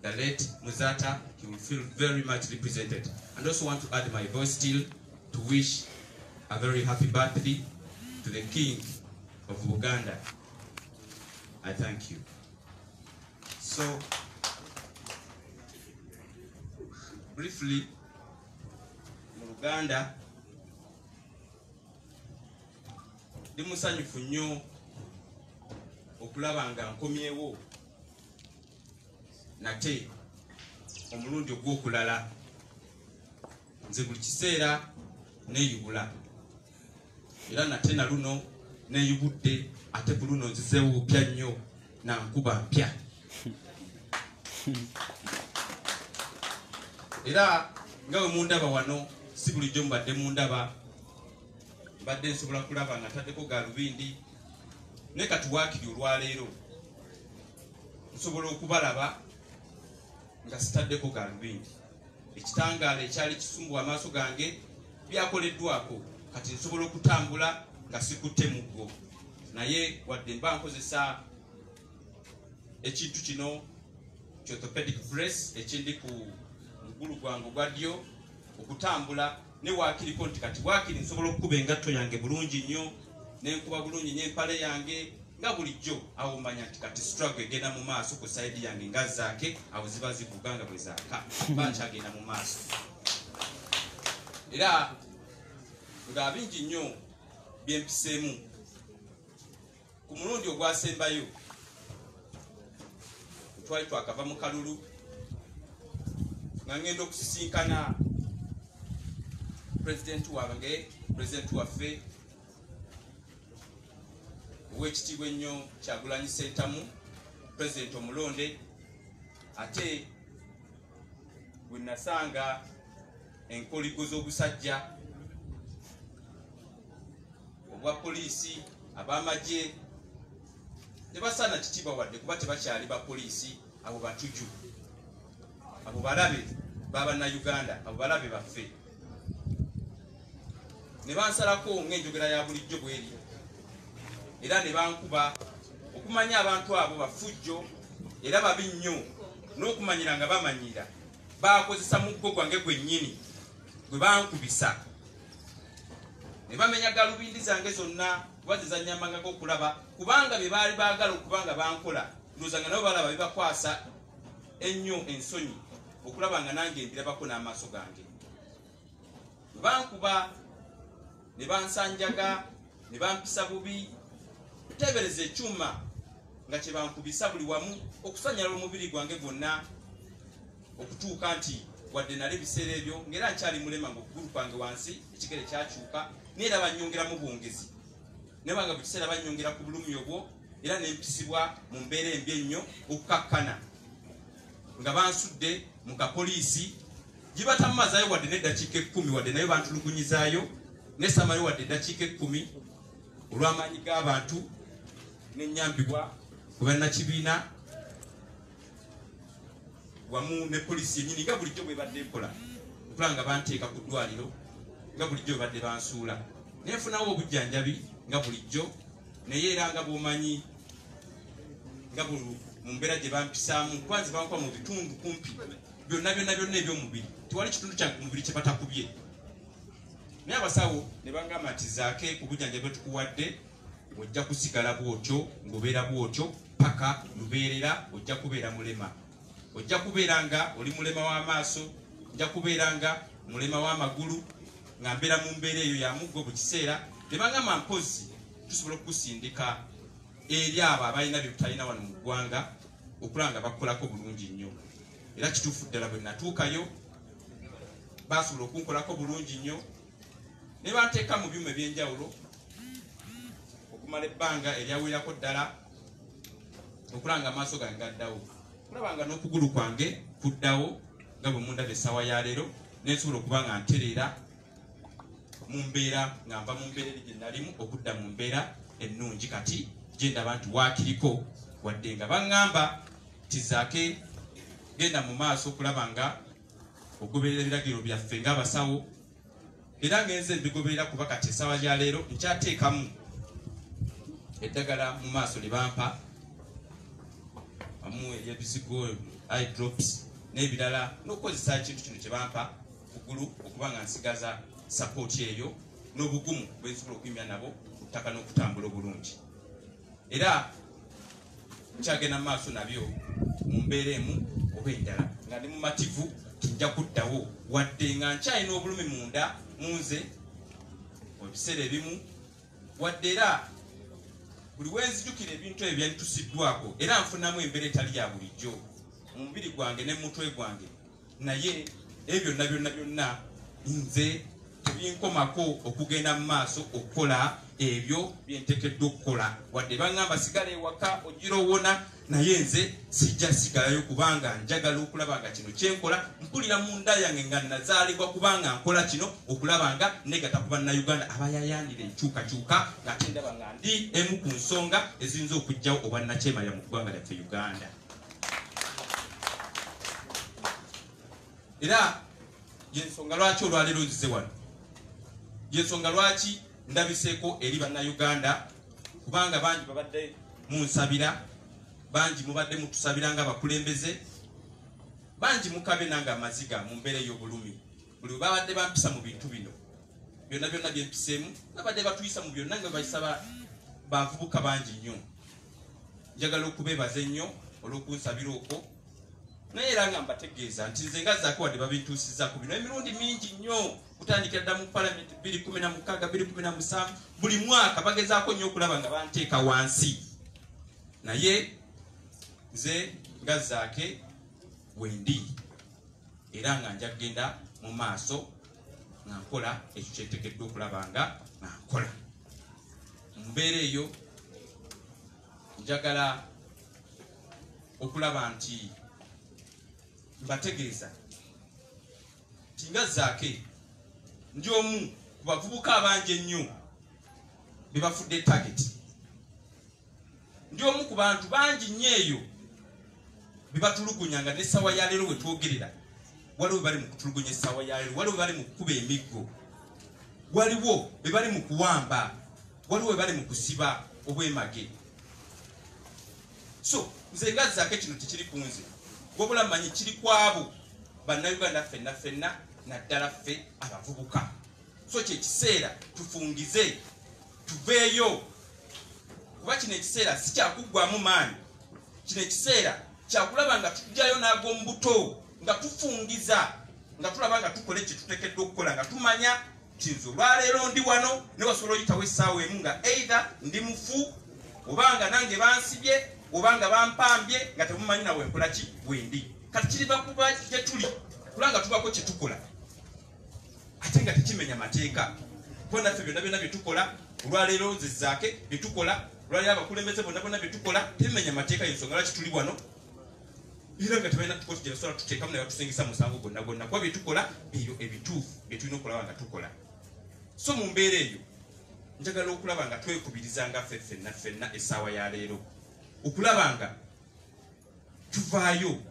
the late Muzata. He will feel very much represented. And also want to add my voice still to wish a very happy birthday to the King of Uganda. I thank you. So, briefly, in Uganda, ndi musanyufu nnyo okulaba nga nkomyewo nate omulundi ogw'okulala nze buli kiseera neeyubula era nate na luno neeyubudde ate ku luno nzizeewo bupya nnyo nankuba mpya era nga bwe mundaba wano si bulijjo mubadde mundaba mbadde nsobola kulaba nga ntaddeko galubindi ne katuwaakiri olwaleero nsobola okubalaba nga sitaddeko galubindi ekitangaala ekyali kisumbuwa amaaso gange byakoleddwako kati nsobola okutambula nga sikutte muggo naye wadde mba nkozesa ekintu kino orthopedic brace ekindi ku mugulu gwange ogwa ddyo okutambula ne waakiriko nti kati waakiri nsobola okukuba engatto yange bulungi nnyo nenkuba bulungi n'empale yange nga bulijjo awo mmanya nti kati struggle egenda mu maaso ku sayidi yange nga zaake awo ziba zivuga nga bwe zaaka bankyagenda mu maaso era nga bingi nnyo byempiseemu ku mulundi ogwasembayo twali twakava mu kalulu nga ngenda okusisinkana pulezidenti waffe ow'ekitiibwa ennyo Kyagulanyi Ssentamu pulezidenti omulonde ate bwe nasanga enkoligo z'obusajja obwa poliisi ab'amagye tebasaana kitiibwa wadde kuba tebakyali ba poliisi abo batuju abo balabe b'abannayuganda abo balabe baffe ne bansalako ng'enjogera ya bulijjo bweri era ne bankuba okumanya abantu abo bafujjo era babi nnyo n'okumanyira nga bamanyira bakozesa muggo gwange gwennyini gwe bankubisa ne bamenya galubindi zange zonna kuba zizanyamangako okulaba kubanga bye baali baagala okubanga bankola ndowooza nga nabo balaba bibakwasa ennyo ensonyi okulaba nga nange mbirabako n'amaaso gange bwe bankuba ne bansanjaga ne bampisa bubi tebereza ekyuma nga kye bankubisa buli wamu okusanyala omubiri gwange gwonna okutuuka nti wadde nali ebiseera ebyo ng'era nkyali mulema ng'okugulu kwange wansi ekigere kyakyuka neera bannyongeramu bwongezi naye banga buli kiseera bannyongera ku bulumi obwo era nempisibwa mu mbeera embi ennyo okukakkana nga bansudde mu kapoliisi gibatamumazaayo wadde n'eddakiika 10 wadde nayo bantulugunyizaayo nesamale wadde eddakiika 10 olw'amaanyi g'abantu n'ennyambibwa ku bannakibiina wamu ne poliisi yennyini nga bulijjo bwe badde nkola okulaba nga banteeka ku ddwaliro nga bulijjo bwe badde bansuula naye nfunawo obujjanjabi nga bulijjo naye era nga bw'omanyi nga mu mbeera gye bampisaamu kwanzi bankuba mu bitundu kumpi byonna eby'omubiri tewali kitundu kyange ku mubiri kye batakubye naye abasawo ne bangamba nti zaake ku bujjanjabi bwe tukuwadde ojja kusigala bw'otyo ng'obeera bw'otyo paka lubeerera ojja kubeera mulema ojja kubeera nga oli mulema w'amaaso ojja kubeera nga mulema w'amagulu nga mbeera mu mbeera eyo ya muggo buli kiseera ne bangamba mpozi tusobola okusindika eri abo abalina bye tutalina wano mu ggwanga okulaba nga bakolako bulungi nnyo era kituufu ddala bwe natuukayo basobola okunkolako bulungi nnyo ne banteeka mu byuma eby'enjawulo okumala ebbanga eryawerako ddala okulaba nga amaaso gange gaddawo okulaba nga n'okugulu kwange kuddawo nga bwe mundaba essaawa ya leero nensobola okuba nga ntereera mu mbeera nga nva mu mbeera eri gye nalimu okudda mu mbeera ennungi kati gye ndaba nti waakiriko wadde nga baŋŋamba nti zaake genda mu maaso okulaba nga ogoberera ebiragiro byaffe ng'abasawo era ngenze mbigoberera kuba kati essaawa ya leero nkyateekamu eddagala mu maaso lye bampa amu ebyebisigo eye drops n'ebirala n'okukozesa ekintu kino kye bampa kugulu okuba nga nsigaza sapooti eyo n'obugumu bwensobola okuyimya nabo ku ttaka n'okutambula obulungi era nkyagenda mu maaso nabyo mu mbeera emu oba endala nga ndi mu mativu kijja kuddawo wadde nga nkyalina obulumi munda mu nze ebiseera ebimu wadde era buli wenzijukira ebintu ebyo byali tusiddwako era nfunamu embeera etali ya bulijjo mu mubiri gwange ne mutwe gwange naye ebyo byonna nze tebinkomako okugenda mu maaso okukola ebyo byentekeddwa okukola wadde baŋŋamba sigala ewaka ogira owona naye nze sijja sigalayo kubanga njagala okulaba nga kino kyenkola mpulira mu nda yange nga nazaalibwa kubanga nkola kino okulaba nga negata ku bannayuganda abayayanira enkyukakyuka ng'ate ndaba nga ndi emu ku nsonga eziyinza okugyawo obwannakyemalira mu ggwanga lyaffe Uganda. Era yensonga lwaki olwaleero nzize wano, yensonga lwaki ndabiseeko eri bannayuganda kubanga bangi babadde munsabira, bangi mubadde mutusabira nga bakulembeze, bangi mukabe nanga amaziga mu mbeera ey'obulumi. Buli bwe babadde bampisa mu bintu bino byonna byempiseemu babadde batuyisa mu byonna nga bayisa bavubuka bangi nnyo. Njagala okubeebaza ennyo olw'okunsabira okwo, naye era nga mbategeeza nti nze nga Zaake wadde babintuusizzaako bino emirundi mingi nnyo kutandikira dda mu Palamenti 2016 2017 buli mwaka bagezaako nnyo okulaba nga banteeka wansi, naye nze nga Zaake wendi era nga nja kgenda mu maaso nga nkola ekyo kyeteekeddwa okulaba nga nkola. Mu mbeera eyo njagala okulaba nti mbategeeza nti nga Zaake ndi omu ku bavubuka abangi ennyo be bafudde target, ndi omu ku bantu bangi nnyo eyo be batulugunyanga n'essaawa ya leero we twogerera. Waliwo be bali mu kutulugunya essaawa ya leero, waliwo be bali mu kukuba emiggo, waliwo be bali mu kuwamba, waliwo be bali mu kusiba obwemage. So nze nga Zaake kino tekiri ku nze, wabula manyi kiri kwabo bannayuganda ffenna naddala ffe abavubuka. So kyekiseera tufungize tuveeyo, kuba kino ekiseera si kyakuggwamu maanyi, kino ekiseera kyakulaba nga tujjayo n'ag'omu buto nga tufungiza nga tulaba nga tukola kye tuteekeddwa okukola nga tumanya nti nze olwaleero ndi wano ne wasobola oyitawo essaawa emu nga either ndi mufu obanga nange bansibye obanga bampambye nga temumanyi nawe nkola ki wendi. Kati kiriva kuba gye tuli kulanga tubako kye tukola ate nga tekimenya mateeka. Kuba naffe byonna bye tukola olwaleero nze Zaake bye tukola, olwaleero abakulembeze bonna bye tukola tebimenya mateeka. Y'ensonga lwaki tuli wano era nga tebalina tukoti gye basobola tuteekamu naye batusingisa musango gwonna kuba bye tukola ebyo ebituufu bye tulina okulaba nga tukola. So mu mbeera eyo njagala okulaba nga twekubiriza nga ffenna essaawa ya leero okulaba nga tuvaayo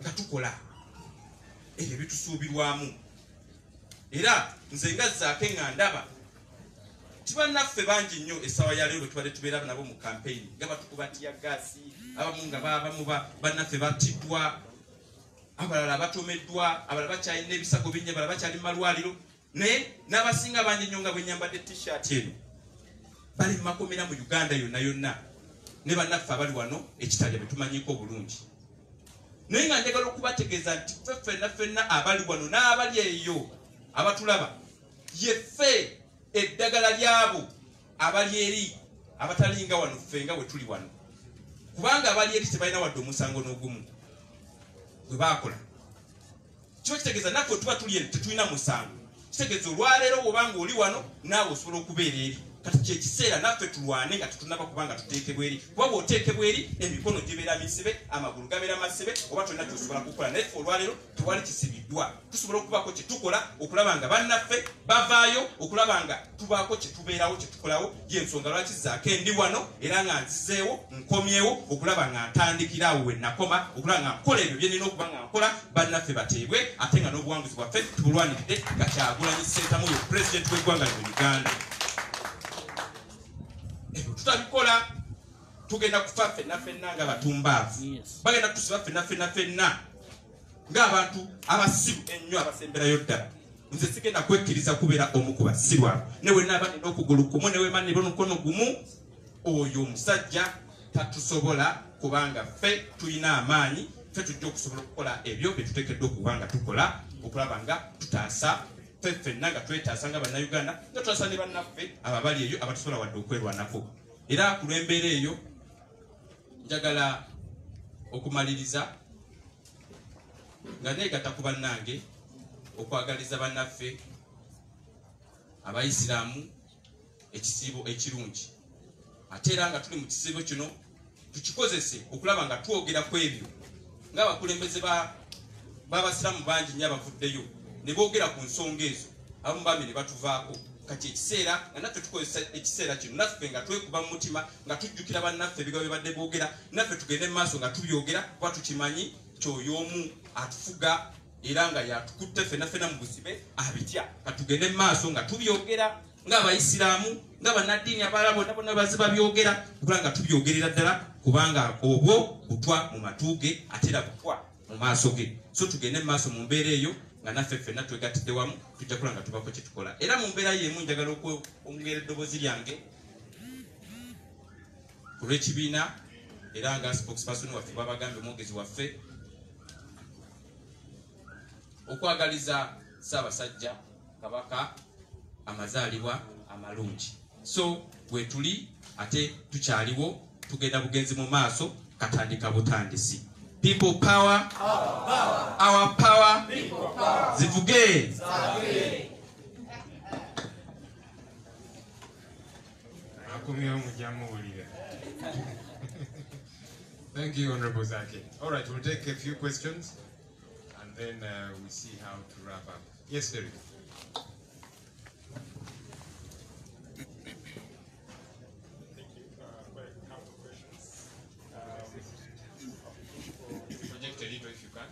nga tukola ebyo bitusuubirwamu. Era nze nga Zaake nga ndaba ti bannaffe bangi nnyo essaawa ya leero bwe tubadde tubeera nabo mu kampeyini nga batukuba tiyagaasi, abamu nga babamu bannaffe battiddwa, abalala batomeddwa, abalala bakyalina ebisago bingi, abalala bakyali mu malwaliro, naye n'abasinga bangi nnyo nga bwe nyambadde t-shirt eno bali mu makomera mu Uganda yonna ne bannaffe abali wano ekitalya bye tumanyiiko obulungi. Naye nga njagala okubategeeza nti ffenna abali wano n'abali eyo abatulaba yeffe eddagala lyabo abali eri abatalinga wano ffe nga bwe tuli wano, kubanga abali eri tebalina wadde omusango n'ogumu gwe baakola. Kiba kitegeeza naffe tuba tuli eri tetulina musango, kitegeeza olwaleero bw'obanga oli wano naawe osobola okubeera eri. Kati kyekiseera naffe tulwane nga tetunaba kubanga tuteekebwa eri, kuba bw'oteekebwa eri emikono gibeera misibe, amagulu gabeera masibe, oba tolina kyosobola kukola. Naye ffe olwaleero tewali kisibiddwa, tusobola okubaako kye tukola okulaba nga bannaffe bavaayo, okulaba nga tubaako kye tubeerawo kye tukolawo. Y'ensonga lwaki Zaake ndi wano era nga nzizeewo nkomyewo okulaba nga ntandikiraawo we nakoma, okulaba nga nkola ebyo bye nina okuba nga nkola, bannaffe bateebwe ate nga n'obuwanguzi bwaffe tubulwaniridde nga Kyagulanyi Ssentamu ye pulezidenti w'eggwanga lino Uganda. Tutabikola tugenda kufa ffenna nga batumbaavu, bagenda tusiba ffenna ng'abantu abasiru ennyo abasemberayo ddala. Nze sigenda kwekkiriza kubeera omu ku basiru abo, ne bwe naaba nina okugulu kumu ne wema nina omukono gumu, oyo omusajja tatusobola kubanga ffe tulina amaanyi, ffe tujja okusobola okukola ebyo bye tuteekeddwa okuba nga tukola okulaba nga tutaasa ffenna nga twetaasa nga bannayuganda nga tutaasa ne bannaffe ababali eyo abatusobola wadde okwerwanako. era ku lw'embeera eyo njagala okumaliriza nga neegatta ku bannange okwagaliza bannaffe abayisiraamu ekisiibo ekirungi ate era nga tuli mu kisiibo kino tukikozese okulaba nga twogera ku ebyo ng'abakulembeze b'abasiraamu bangi nnyo abavuddeyo ne boogera ku nsonga ezo abamu bami ne batuvaako kati ekiseera nga naffe tukozesa ekiseera kino naffe nga twekuba mu mutima nga tujjukira bannaffe ebigambo bye badde boogera naffe tugende mu maaso nga tubyogera kuba tukimanyi kyoy'omu atufuga era nga yatukutte ffenna mu buzibe abitya katugende mu maaso nga tubyogera ng'abayisiraamu ng'abannaddiini abalala bonna baziba byogera okula nga tubyogerera ddala kubanga obwo butwa mu matuuge ate era butwa mu maaso ge so tugende mu maaso mu mbeera eyo nga naffe ffenna twegattidde wamu tujja kula nga tubako kye tukola era mu mbeera y'emu njagala okwongera eddoboozi lyange ku lw'ekibiina era nga spokesperson waffe babagambye omwogezi waffe okwagaliza Ssaabasajja Kabaka amazaalibwa amalungi so bwe tuli ate tukyaliwo tugenda bugenzi mu maaso katandika butandisi people power our power zivuge akomyewo mujamuwulire. Thank you, Honorable Zaki. All right, we'll take a few questions and then we see how to wrap up. Yes, Derek. Project a little if you can.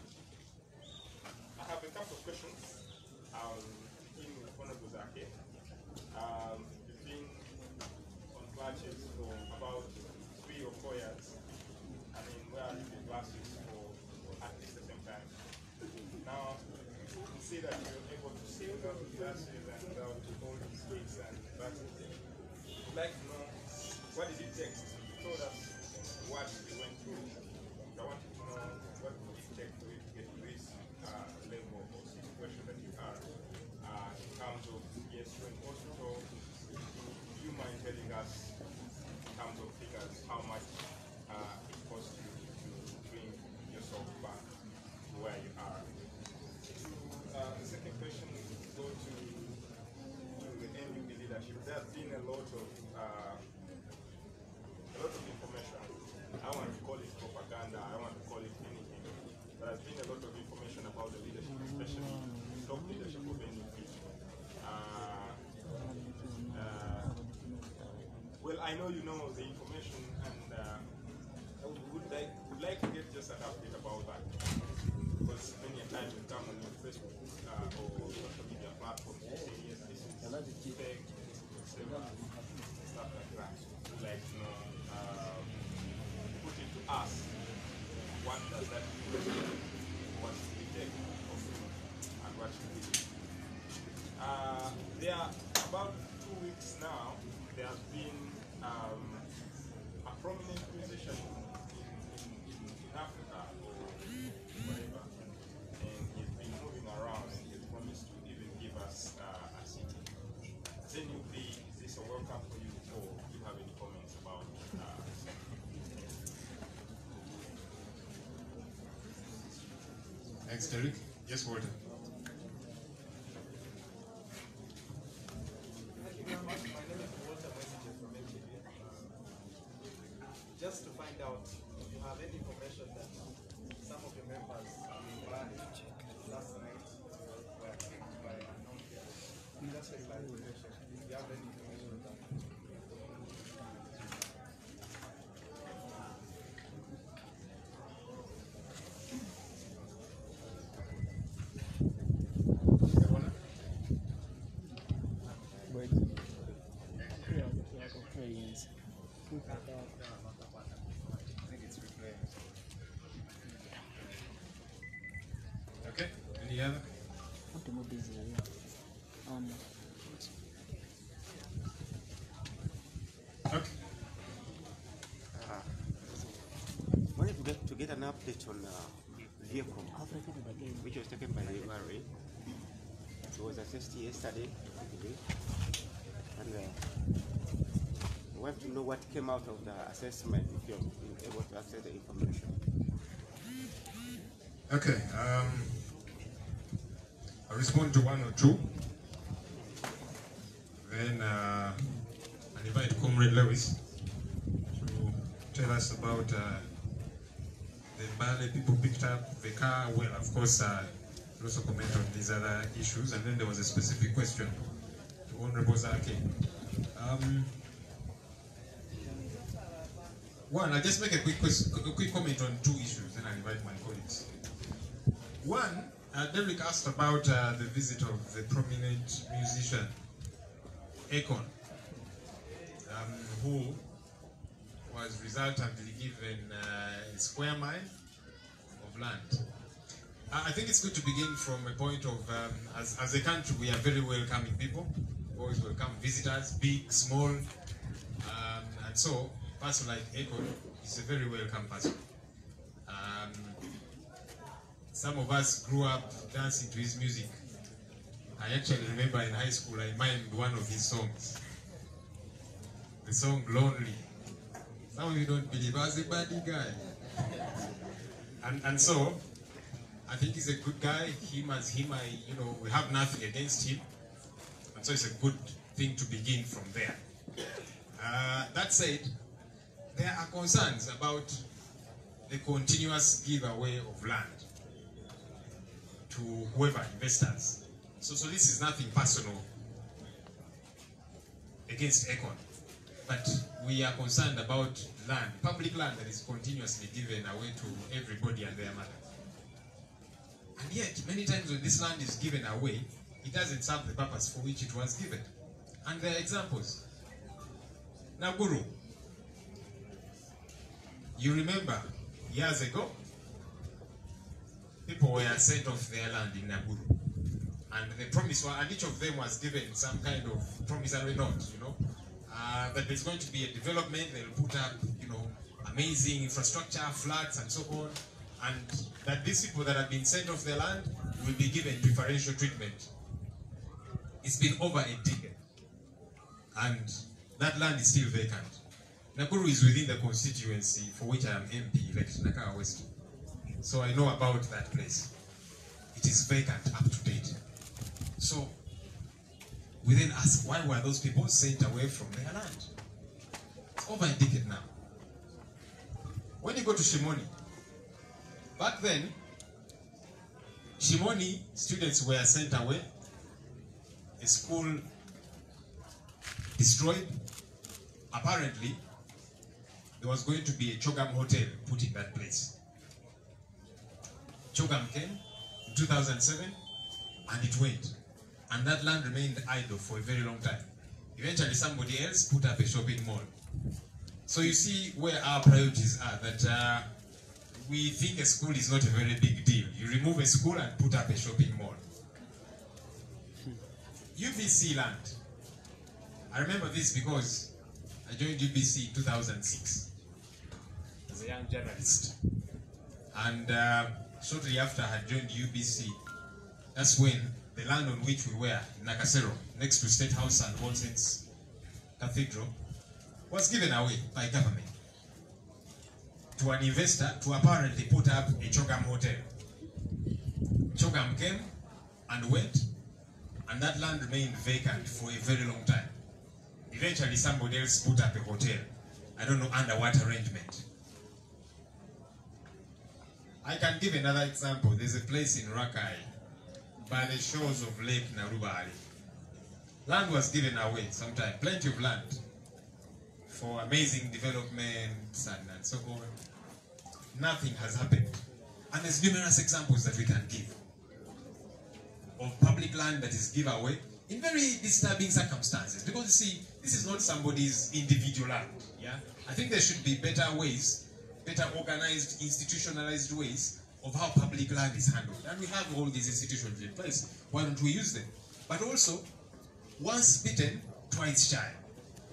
I have a couple of questions. In Honorable Zaki. You've been on classes for about 3 or 4 years. I mean, where are you in classes for at least the same time? Now, you see that you're able to see without classes and without all these gigs and classes. I'd like to know, what did it take? You told us what you went through. I wanted to know what did it take for you to get to this level or situation that you are in terms of, yes, you're in hospital. Do you mind telling us in terms of figures how much it cost you to bring yourself back to where you are? The second question go to the NUP leadership. There's been a lot of information. I want to call it propaganda. I want to call it anything. There has been a lot of information about the leadership, especially top leadership of NUP. Well, I know you know the information, and I would like to get just an update about that. Because many a time you come on your Facebook or social media platforms, you say, yes, this is fake, stuff like that. We'd like to know, put it to us, what does that mean? What should we take of it, and what should we do? There are about 2 weeks now, there has been a prominent musician in Africa or whatever, and he's been moving around and he's promised to even give us a city. Then you'll be, is this a welcome for you, or do you have any comments about Thanks, Derek. Yes, Walter. Thank you very much. My name is Walter Mwesije from MTV. Just to find out if you have any information that some of your members last night were kicked by unknown people. Just for clarification, if you have any information on that. Okay, any other? Okay. Wanted to get an update on vehicle, which was taken by the MRA. It was assessed yesterday, and want to know what came out of the assessment, if you're able to access the information. Okay, I'll respond to one or two. Then I'll invite Comrade Lewis to tell us about the ballet people picked up, the car. Well, of course, we'll also comment on these other issues. And then there was a specific question to Honorable Zaki. One, I'll just make a quick comment on two issues, then I'll invite my colleagues. One, Derek asked about the visit of the prominent musician, Akon, who was resultantly given a square mile of land. I think it's good to begin from a point of, as a country, we are very welcoming people, always welcome visitors, big, small, and so a person like Akon is a very welcome person. Some of us grew up dancing to his music. I actually remember in high school I mimed one of his songs. The song Lonely. Some of you don't believe I was a bad guy. And so I think he's a good guy. Him, we have nothing against him. And so it's a good thing to begin from there. That said, there are concerns about the continuous giveaway of land to whoever, investors. So this is nothing personal against Akon, but we are concerned about land, public land that is continuously given away to everybody and their mother. And yet, many times when this land is given away, it doesn't serve the purpose for which it was given. And there are examples. Nakuru. You remember, years ago, people were sent off their land in Nakuru. And the promise was, and each of them was given some kind of promissory note, that there's going to be a development, they'll put up, amazing infrastructure, flats, and so on. And that these people that have been sent off their land will be given preferential treatment. It's been over a decade. And that land is still vacant. Nakuru is within the constituency for which I am MP, elected Nakawa West. So I know about that place. It is vacant up to date. So we then ask, why were those people sent away from their land? It's over a decade now. When you go to Shimoni, back then, Shimoni students were sent away, a school destroyed. Apparently, there was going to be a Chogam hotel put in that place. Chogam came in 2007 and it went. And that land remained idle for a very long time. Eventually somebody else put up a shopping mall. So you see where our priorities are, that we think a school is not a very big deal. You remove a school and put up a shopping mall. UBC land. I remember this because I joined UBC in 2006 as a young journalist. And shortly after I had joined UBC, that's when the land on which we were, in Nakasero, next to State House and All Saints Cathedral, was given away by government to an investor to apparently put up a Chogam hotel. Chogam came and went, and that land remained vacant for a very long time. Eventually somebody else put up a hotel. I don't know under what arrangement. I can give another example. There's a place in Rakai by the shores of Lake Narubari. Land was given away sometime, plenty of land for amazing developments and so on. Nothing has happened. And there's numerous examples that we can give of public land that is given away in very disturbing circumstances. Because you see, this is not somebody's individual land. Yeah? I think there should be better ways, better organized, institutionalized ways of how public land is handled. And we have all these institutions in place. Why don't we use them? But also, once bitten, twice shy.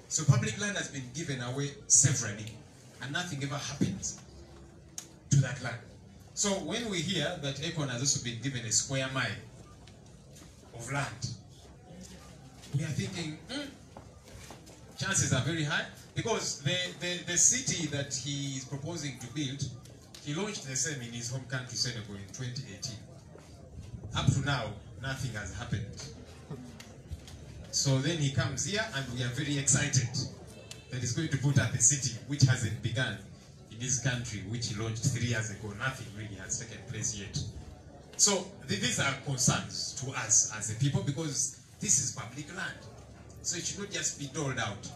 So public land has been given away severally, and nothing ever happens to that land. So when we hear that Akon has also been given a square mile of land, we are thinking, chances are very high Because the city that he is proposing to build, he launched the same in his home country, Senegal, in 2018. Up to now, nothing has happened. So then he comes here, and we are very excited that he's going to put up a city which hasn't begun in this country, which he launched 3 years ago. Nothing really has taken place yet. So these are concerns to us as a people, because this is public land. So it should not just be doled out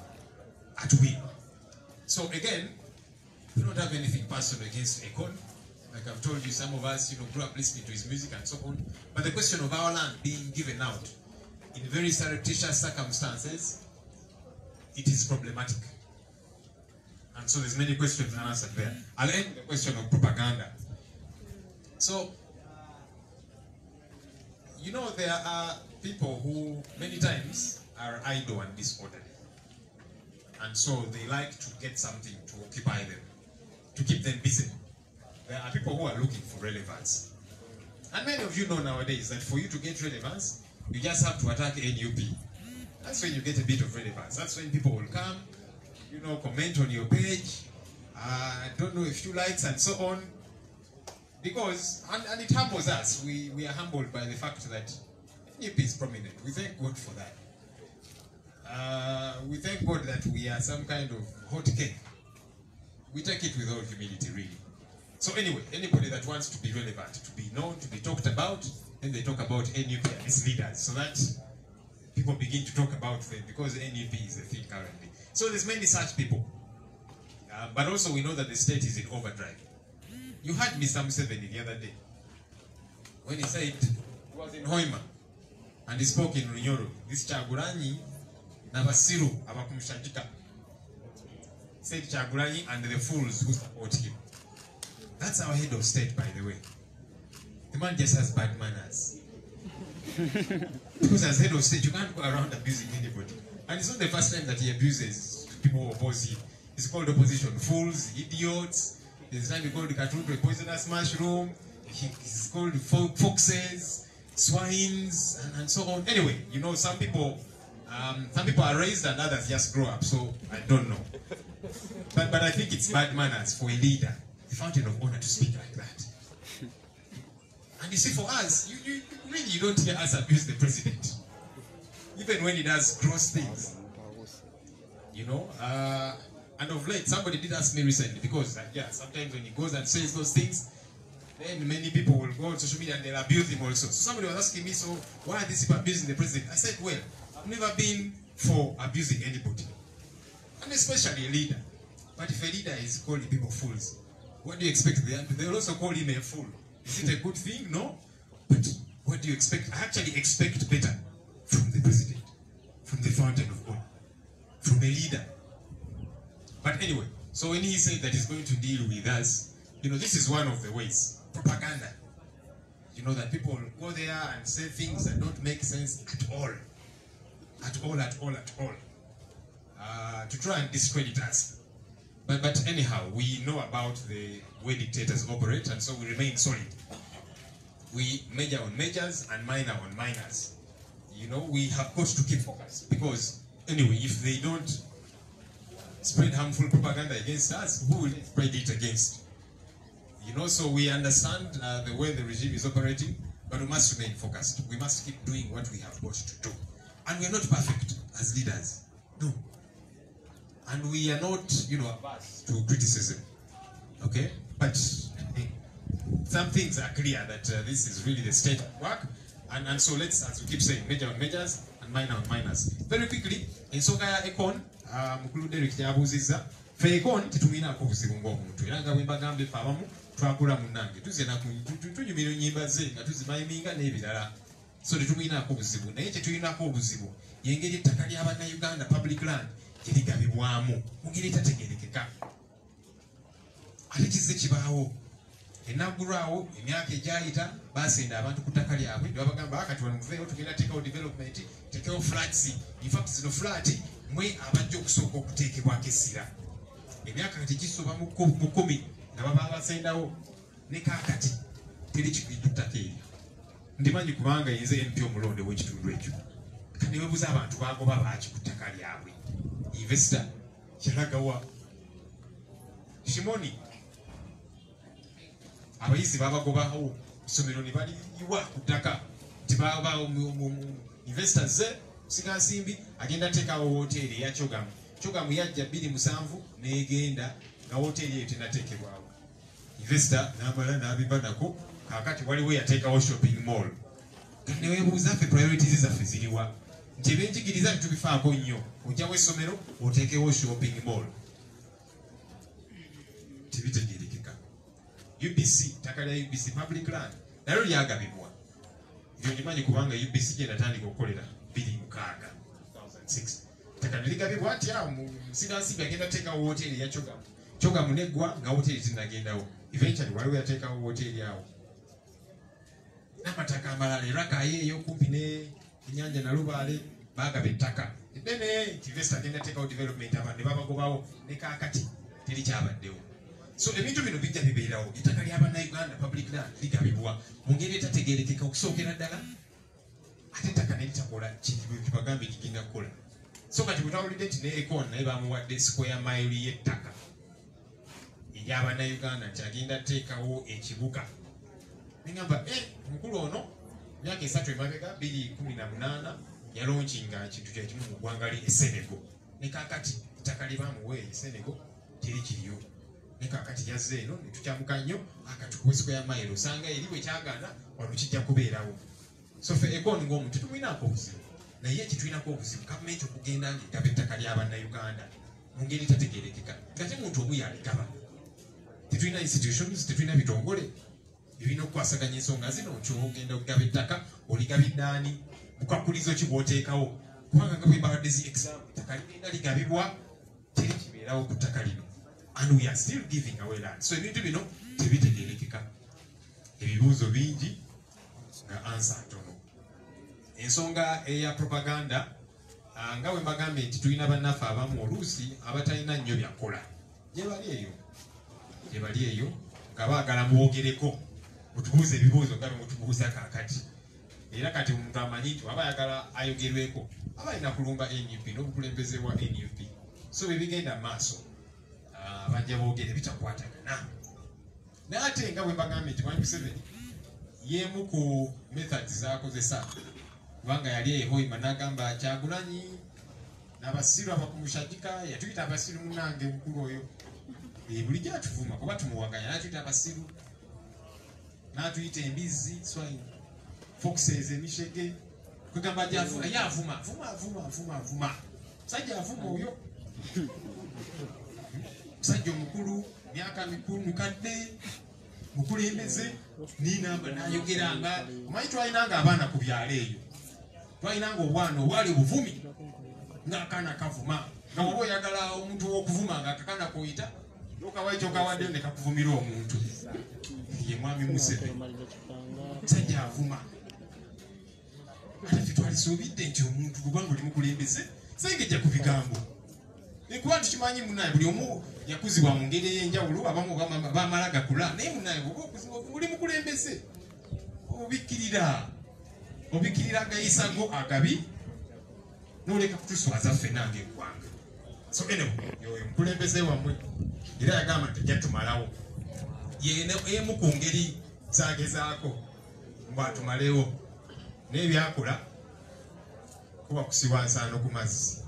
at will. So again, we don't have anything personal against Akon. Like I've told you, some of us, grew up listening to his music and so on. But the question of our land being given out in very surreptitious circumstances, it is problematic. And so there's many questions unanswered there. I'll end with the question of propaganda. So, there are people who many times are idle and disorderly. And so they like to get something to occupy them, to keep them busy. There are people who are looking for relevance. And many of you know nowadays that for you to get relevance, you just have to attack NUP. That's when you get a bit of relevance. That's when people will come, comment on your page. Don't know, a few likes and so on. Because, and it humbles us. We are humbled by the fact that NUP is prominent. We thank God for that. We thank God that we are some kind of hot cake. We take it with all humility, really. So anyway, anybody that wants to be relevant, to be known, to be talked about, then they talk about NUP and its leaders, so that people begin to talk about them, because NUP is a thing currently. So there's many such people. But also we know that the state is in overdrive. You heard Mr. Museveni the other day, when he said he was in Hoima, and he spoke in Runyoro, this Kyagulanyi, Nabasiru, Abakumshajika, said Kyagulanyi and the fools who support him. That's our head of state, by the way. The man just has bad manners. Because as head of state, you can't go around abusing anybody. And it's not the first time that he abuses people who oppose him. He's called opposition fools, idiots. There's a time he called Katutu a poisonous mushroom. He's called foxes, swines, and so on. Anyway, some people are raised and others just grow up. So I don't know. But I think it's bad manners for a leader, the fountain of honor, to speak like that. And you see, for us, you really don't hear us abuse the president, even when he does gross things. And of late, somebody did ask me recently, because sometimes when he goes and says those things, then many people will go on social media and they'll abuse him also. So somebody was asking me, so why are these people abusing the president? I said, well, I've never been for abusing anybody, and especially a leader. But if a leader is calling people fools, what do you expect? They'll also call him a fool. Is it a good thing? No. But what do you expect? I actually expect better from the president, from the fountain of honor, from a leader. But anyway, so when he said that he's going to deal with us, this is one of the ways. Propaganda. That people go there and say things that don't make sense at all. At all. To try and discredit us. But anyhow, we know about the way dictators operate, and so we remain solid. We major on majors and minor on minors. We have got to keep focused, because anyway, if they don't spread harmful propaganda against us, who will spread it against? So we understand the way the regime is operating, but we must remain focused. We must keep doing what we have got to do. And we are not perfect as leaders. No. And we are not, averse to criticism. Okay? But some things are clear that this is really the state of work. And so let's, as we keep saying, major on majors and minor on minors. Very quickly, in Sogaya Akon, Mukulu Derek Yabuziza, fe Akon, titumina kubuzibu ng'omuntu. Era nga bwembagambe fe abamu twakula munnange. Tuzena tunyumira ennyimba ze nga tuzimayiminga n'ebirala. So tetumwinaako obuzibu. Naye kye tulinako obuzibu y'engeri ettaka lya bannayuganda public land gye ligabibwamu mu ngeri etategeerekeka. Ate kizze kibaawo. Enaggulwawo emyaka egyayita baasenda abantu ku ttaka lyabwe ne babagamba kati wano muveeyo tugenda teekawo development, teekawo flats. In fact zino flat mwe abajja okusooka okuteekebwako essira. Emyaka kati gisoba mu 10 nga baba basendawo ne kaakati teri kigwidde ttaka eryo. Ndimanyi kubanga yenze MP omulonde w'ekitundu ekyo. Kati ne weebuuza abantu baagoba baaki ku ttaka lyabwe. Investor kiragawa Shimoni abayizi babagobaho isomero ne baliwa kutaka tibaba investors siga simbi agenda tekawo hoteli ya Chogamu yajja 27 negenda na hoteli yetu natekebwawo investor nambala nabibadako kakati waliwo yateekawo shopping mall kandi webuuza ffe priorities zaffe ziriwa nti ebyenjigiriza tubifaako nnyo ojjawo essomero oteekewo shopping mall tibitegerekeka UBC ttaka lya UBC public land nalyo lyagabibwa ebyo nyimanyi kubanga UBC gye natandika okukolera 2006 ttaka neligabibwa atya musigansimbi agenda teekawo hoteli ya Chogamu neggwa nga hoteli zinagendawo eventually waliwo yateekawo hoteli awo n'amataka amalala erakayo eyo kumpi n'ennyanja Nalubaale baagaba ettaka eddene investor agenda teekawo development abantu ne babagobawo ne kaakati teri kyabaddewo so ebintu bino bijja bibeerawo ettaka ly'Abannayuganda public land ligabibwa mu ngeri etategeerekeka okusookera ddala ate ettaka neritakola kibagambe kigenda kukola so kati bwetwawulidde nti ne Econ naye bamuwadde square mile y'ettaka ery'Abannayuganda nti agenda teekawo ekibuga nengamba omukulu ono myaka 3 emabega 2018 yalonkinga ekintu kyekimu mu ggwanga lye Senegal ne kaakati ettaka lye bamuwe Senegal teri kiriyo ne kaakati yazze eno ne tukyamuka nnyo akatukuwe square mile osanga eri bwe kyagana wano kijja kubeerawo so ffe Econ ng'omuntu tumwinaako obuzibu naye ekitwinako obuzibu gavumenti okugenda ng'egaba ettaka ly'Abannayuganda mu ngeri etategeerekeka nga te muntu omu yaligaba tetulina institutions tetulina bitongole ebirina okukwasaganya ensonga zino kyogenda okugaba ettaka oligabidde ani bukwakulizo ki bw'oteekawo kubanga nga bwe babadde zi exam ettaka ligenda ligabibwa teri kibeerawo ku ttaka lino and we are still giving away land so ebintu bino tebitegeerekeka ebibuuzo bingi nga ansa ntono ensonga eya propaganda nga bwe mbagambye nti tulina bannaffe abamu oluusi abatalina nnyo byakola gye bali eyo nga baagala mwogereko mutubuuze ebibuuzo nga bwe mutubuuza kaakati era kati omuntu amanyi nti aba ayagala ayogerweko aba alina kulumba NUP n'obukulembeze bwa NUP so bwe bigenda maaso bajja boogere bitakwatagana naye ate nga bwe mbagambye nti Mwami Museveni y'emu ku methods z'akozesa kubanga yali ehoima n'agamba Kyagulanyi n'abasiru abakumushagika yatuyita abasiru munange mukulu oyo bulijjo atuvuma kuba tumuwaganya n'atuyita abasiru n'atuyita embizi swine foxes emishege kugamba gyavuma yavuma vuma musajja avuma oyo musajja omukulu myaka mikulu mukadde mukulembeze ninamba nayogeranga omanyi twalinanga abaana ku byalo eyo twalinanga obwana obwali obuvumi ng'akaana kavuma nga oba oyagala omuntu w'okuvuma ng'akakaana kuyita okawayi kyokawadde ne kakuvumira omuntu ye Mwami Museveni musajja avuma ate ffe twalisubidde nti omuntu kubanga oli mukulembeze sengejja ku bigambo kuba tukimanyi munaye buli omu yakuzibwa mu ngeri ey'enjawulo abamu bamala gakula naye munaye oba okuzibwa buli mukulembeze obikkirira agayisago agabi n'oleka kutuswaza ffe nange eggwanga so oyo mukulembeze wammwe era yagamba nti ajja tumalawo emu ku ngeri zagezaako mbwatumalewo naye byakola kuba kusiwa nsaano ku mazzi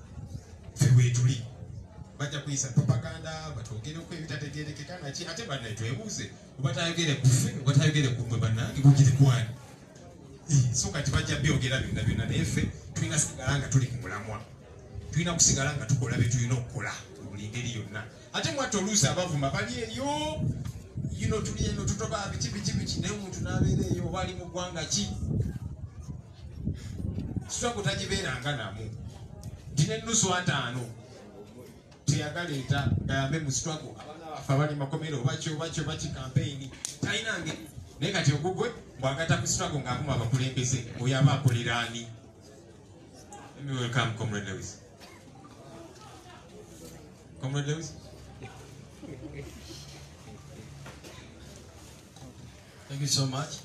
ffe bwetuli bajja kuyisa propaganda batwogereko ebitategeerekeka naki ate bannaye twebuuze oba tayogere ku ffe oba tayogere ku mmwe bannange gugiri kwani so kati bajja byogera byonna naye ffe tulina kusigala nga tuli ku mulamwa tulina kusigala nga tukola bye tulina okukola mu buli ngeri yonna ate mwate oluusi abavuma bali eyo tuli eno tutoba biki naye omuntu n'abeera eyo oba ali mu ggwanga ki sitwago tagibeeranga namu tina ennusu 5 teyagaleeta gayambe mu sitwago abaana baffe abali makomero obakyo baki campaign talinange naye kati ogugwe bwagata ku sitwago ng'avuma abakulembeze oyo aba akolera ani. Let me welcome Comrade Lewis. Comrade Lewis. Thank you so much.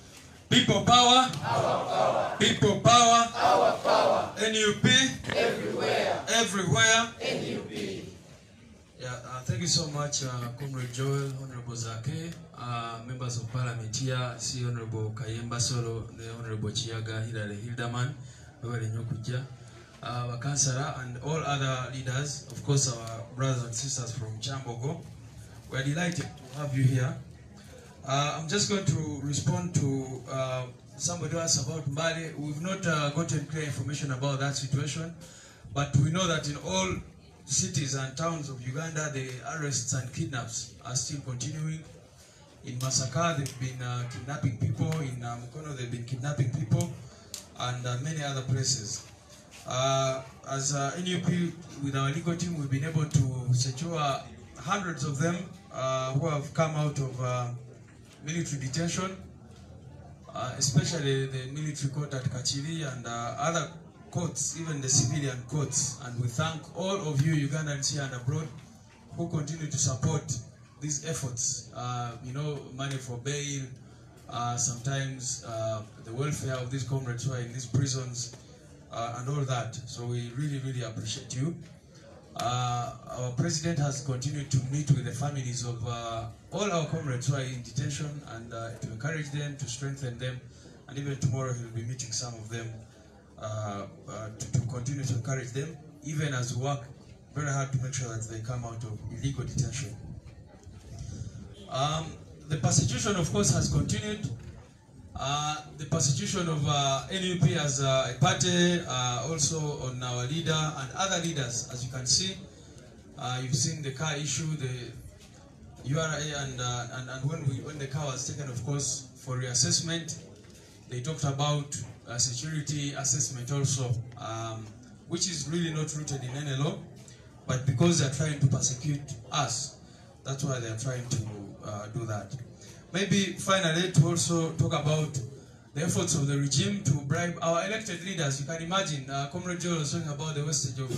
People power. Our power. People power. Our power. NUP. Everywhere. Everywhere. NUP. Thank you so much, Comrade Joel, Honorable Zake, members of Parliament here. I see Honorable Kayemba Solo, the Honorable Chiaga, Hilary Hildaman, Councillor, and all other leaders, of course, our brothers and sisters from Chambogo. We are delighted to have you here. I'm just going to respond to somebody asked about Mbale. We've not gotten clear information about that situation, but we know that in all cities and towns of Uganda, the arrests and kidnaps are still continuing. In Masaka, they've been kidnapping people. In Mukono, they've been kidnapping people, and many other places. As NUP, with our legal team, we've been able to secure hundreds of them who have come out of military detention, especially the military court at Kachiri and other courts, even the civilian courts. And we thank all of you Ugandans here and abroad who continue to support these efforts. Money for bail, sometimes the welfare of these comrades who are in these prisons, and all that. So we really, really appreciate you. Our president has continued to meet with the families of all our comrades who are in detention and to encourage them, to strengthen them, and even tomorrow he'll be meeting some of them to continue to encourage them, even as we work very hard to make sure that they come out of illegal detention. The persecution, of course, has continued. The persecution of NUP as a party, also on our leader and other leaders, as you can see. You've seen the car issue, the URA, and when the car was taken, of course, for reassessment, they talked about security assessment also, which is really not rooted in any law, but because they're trying to persecute us, that's why they're trying to do that. Maybe finally to also talk about the efforts of the regime to bribe our elected leaders. You can imagine, Comrade Joel was talking about the wastage of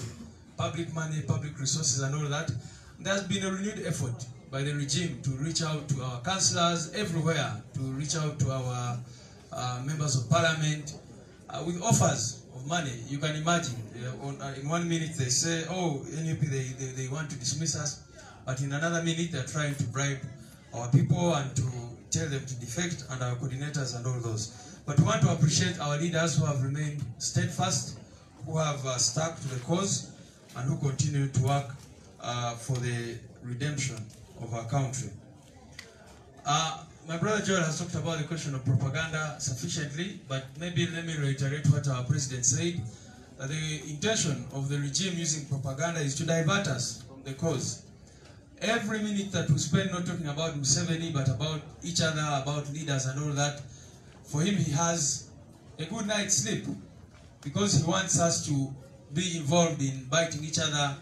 public money, public resources and all that. There's been a renewed effort by the regime to reach out to our councillors everywhere, to reach out to our members of parliament with offers of money. You can imagine, in 1 minute they say, oh, NUP, they want to dismiss us, but in another minute they're trying to bribe our people and to tell them to defect, and our coordinators and all those. But we want to appreciate our leaders who have remained steadfast, who have stuck to the cause, and who continue to work for the redemption of our country. My brother Joel has talked about the question of propaganda sufficiently, but maybe let me reiterate what our president said, that the intention of the regime using propaganda is to divert us from the cause. Every minute that we spend not talking about Museveni, but about each other, about leaders and all that, for him he has a good night's sleep, because he wants us to be involved in biting each other.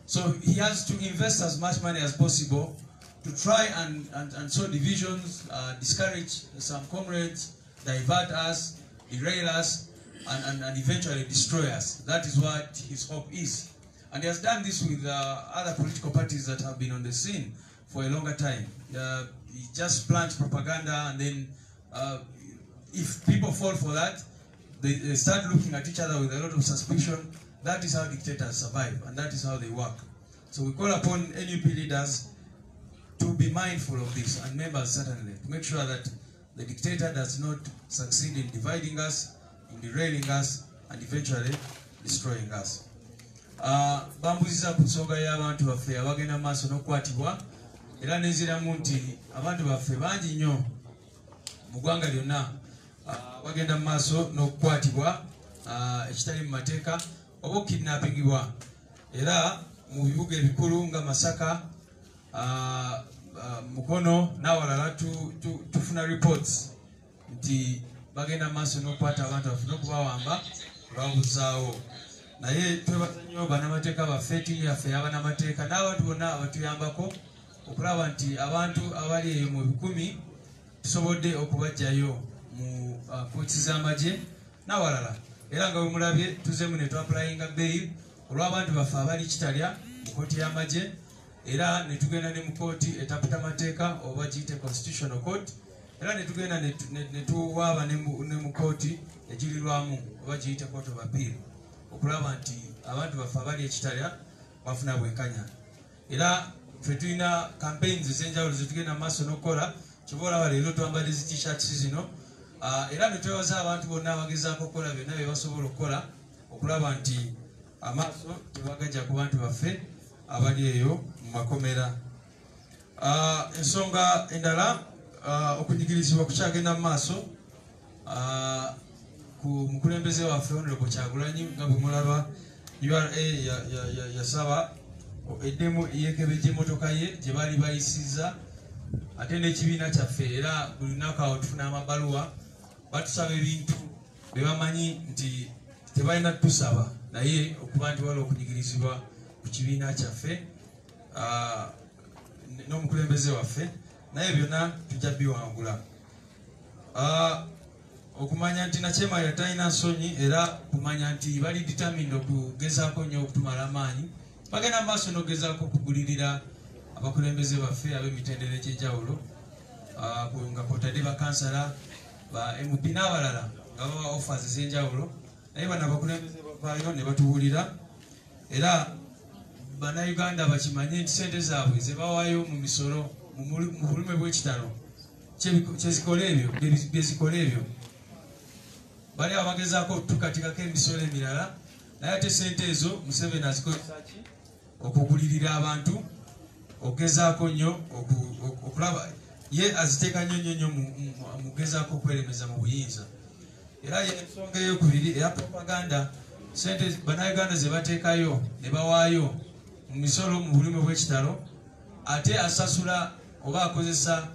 So he has to invest as much money as possible to try and sow divisions, discourage some comrades, divert us, derail us, and eventually destroy us. That is what his hope is. And he has done this with other political parties that have been on the scene for a longer time. He just plants propaganda, and then if people fall for that, they start looking at each other with a lot of suspicion. That is how dictators survive, and that is how they work. So we call upon NUP leaders to be mindful of this, and members certainly, to make sure that the dictator does not succeed in dividing us, in derailing us, and eventually destroying us. Bambuziza ku nsonga y'abantu baffe abagenda maaso n'okukwatibwa, era nenziramu nti abantu baffe bangi nnyo mu ggwanga lyonna bagenda maaso n'okukwatibwa ekitali mu mateeka oba okukidnappingibwa. Era mu bibuga ebikulu nga Masaka, Mukono n'awalala tufuna reports nti bagenda maaso n'okukwata abantu baffe n'okubawamba babuzaawo. Naye twebaza nnyo bannamateeka baffe, ttiimu yaffe y'abannamateeka n'abantu bonna abatuyambako okulaba nti abantu abali eyo mu 1000 tusobodde okubaggyayo mu kooti z'amagye n'awalala. Era nga bwe mulabye tuzeemu ne twapulayinga bail olw'abantu baffe abali Kitalya mu kooti y'amagye, era ne tugenda ne mu kooti etaputa mateeka oba giyite constitutional court, era ne tugenda ne tuwaaba ne mu kooti egirirwamu oba giyite court of appeal, okulaba nti abantu baffe abali e Kitalya bafuna bwenkanya. era ffe tulina campaigns ez'enjawulo zetugenda mu maaso n'okukola kyova olaba leero twambaliza t-shirts zino era ne twebaza abantu bonna abagezaako okukola byonna bye basobola okukola okulaba nti amaaso tebagajja ku bantu baffe abali eyo mu makomera. Ensonga endala okunyigirizibwa kukyagenda mu maaso ku mukulembeze waffe Honorable Kyagulanyi nga bwe mulaba URA yasaba eddemu yekebejja emmotoka ye gye baali bayisiza ate n'ekibiina kyaffe era buli lunaku awo tufuna amabaluwa batusaba ebintu bye bamanyi nti tebalina tusaba naye okuba nti waliwo okunyigirizibwa ku kibiina kyaffe n'omukulembeze waffe naye byonna tujja biwangula. Okumanya nti Nakyemalira talina nsonyi era kumanya nti bali determined okugezaako nnyo okutumala amaanyi bagenda mu maaso n'ogezaako okugulirira abakulembeze baffe ab'emitendera egy'enjawulo nga kwotadde bakansala ba MB n'abalala nga bawa offers ez'enjawulo naye bano abakulembeze bavaayo ne batuwulira era bannayuganda bakimanye nti sente zaabwe ze bawaayo mu misolo mu bulume bw'ekitalo kyezikola ebyo byezikola ebyo bali abagezaako okutukatikako emisolo emirala naye ate sente ezo Museveni azikozesa ki okugulirira abantu okugezaako nnyo okulaba ye aziteeka nnyo mugezaako okweremeza mu buyinza era ensonga eyokubiri eya propaganda sente bannayuganda ze bateekayo ne bawaayo mu misolo mu bulume bw'ekitalo ate asasula oba akozesa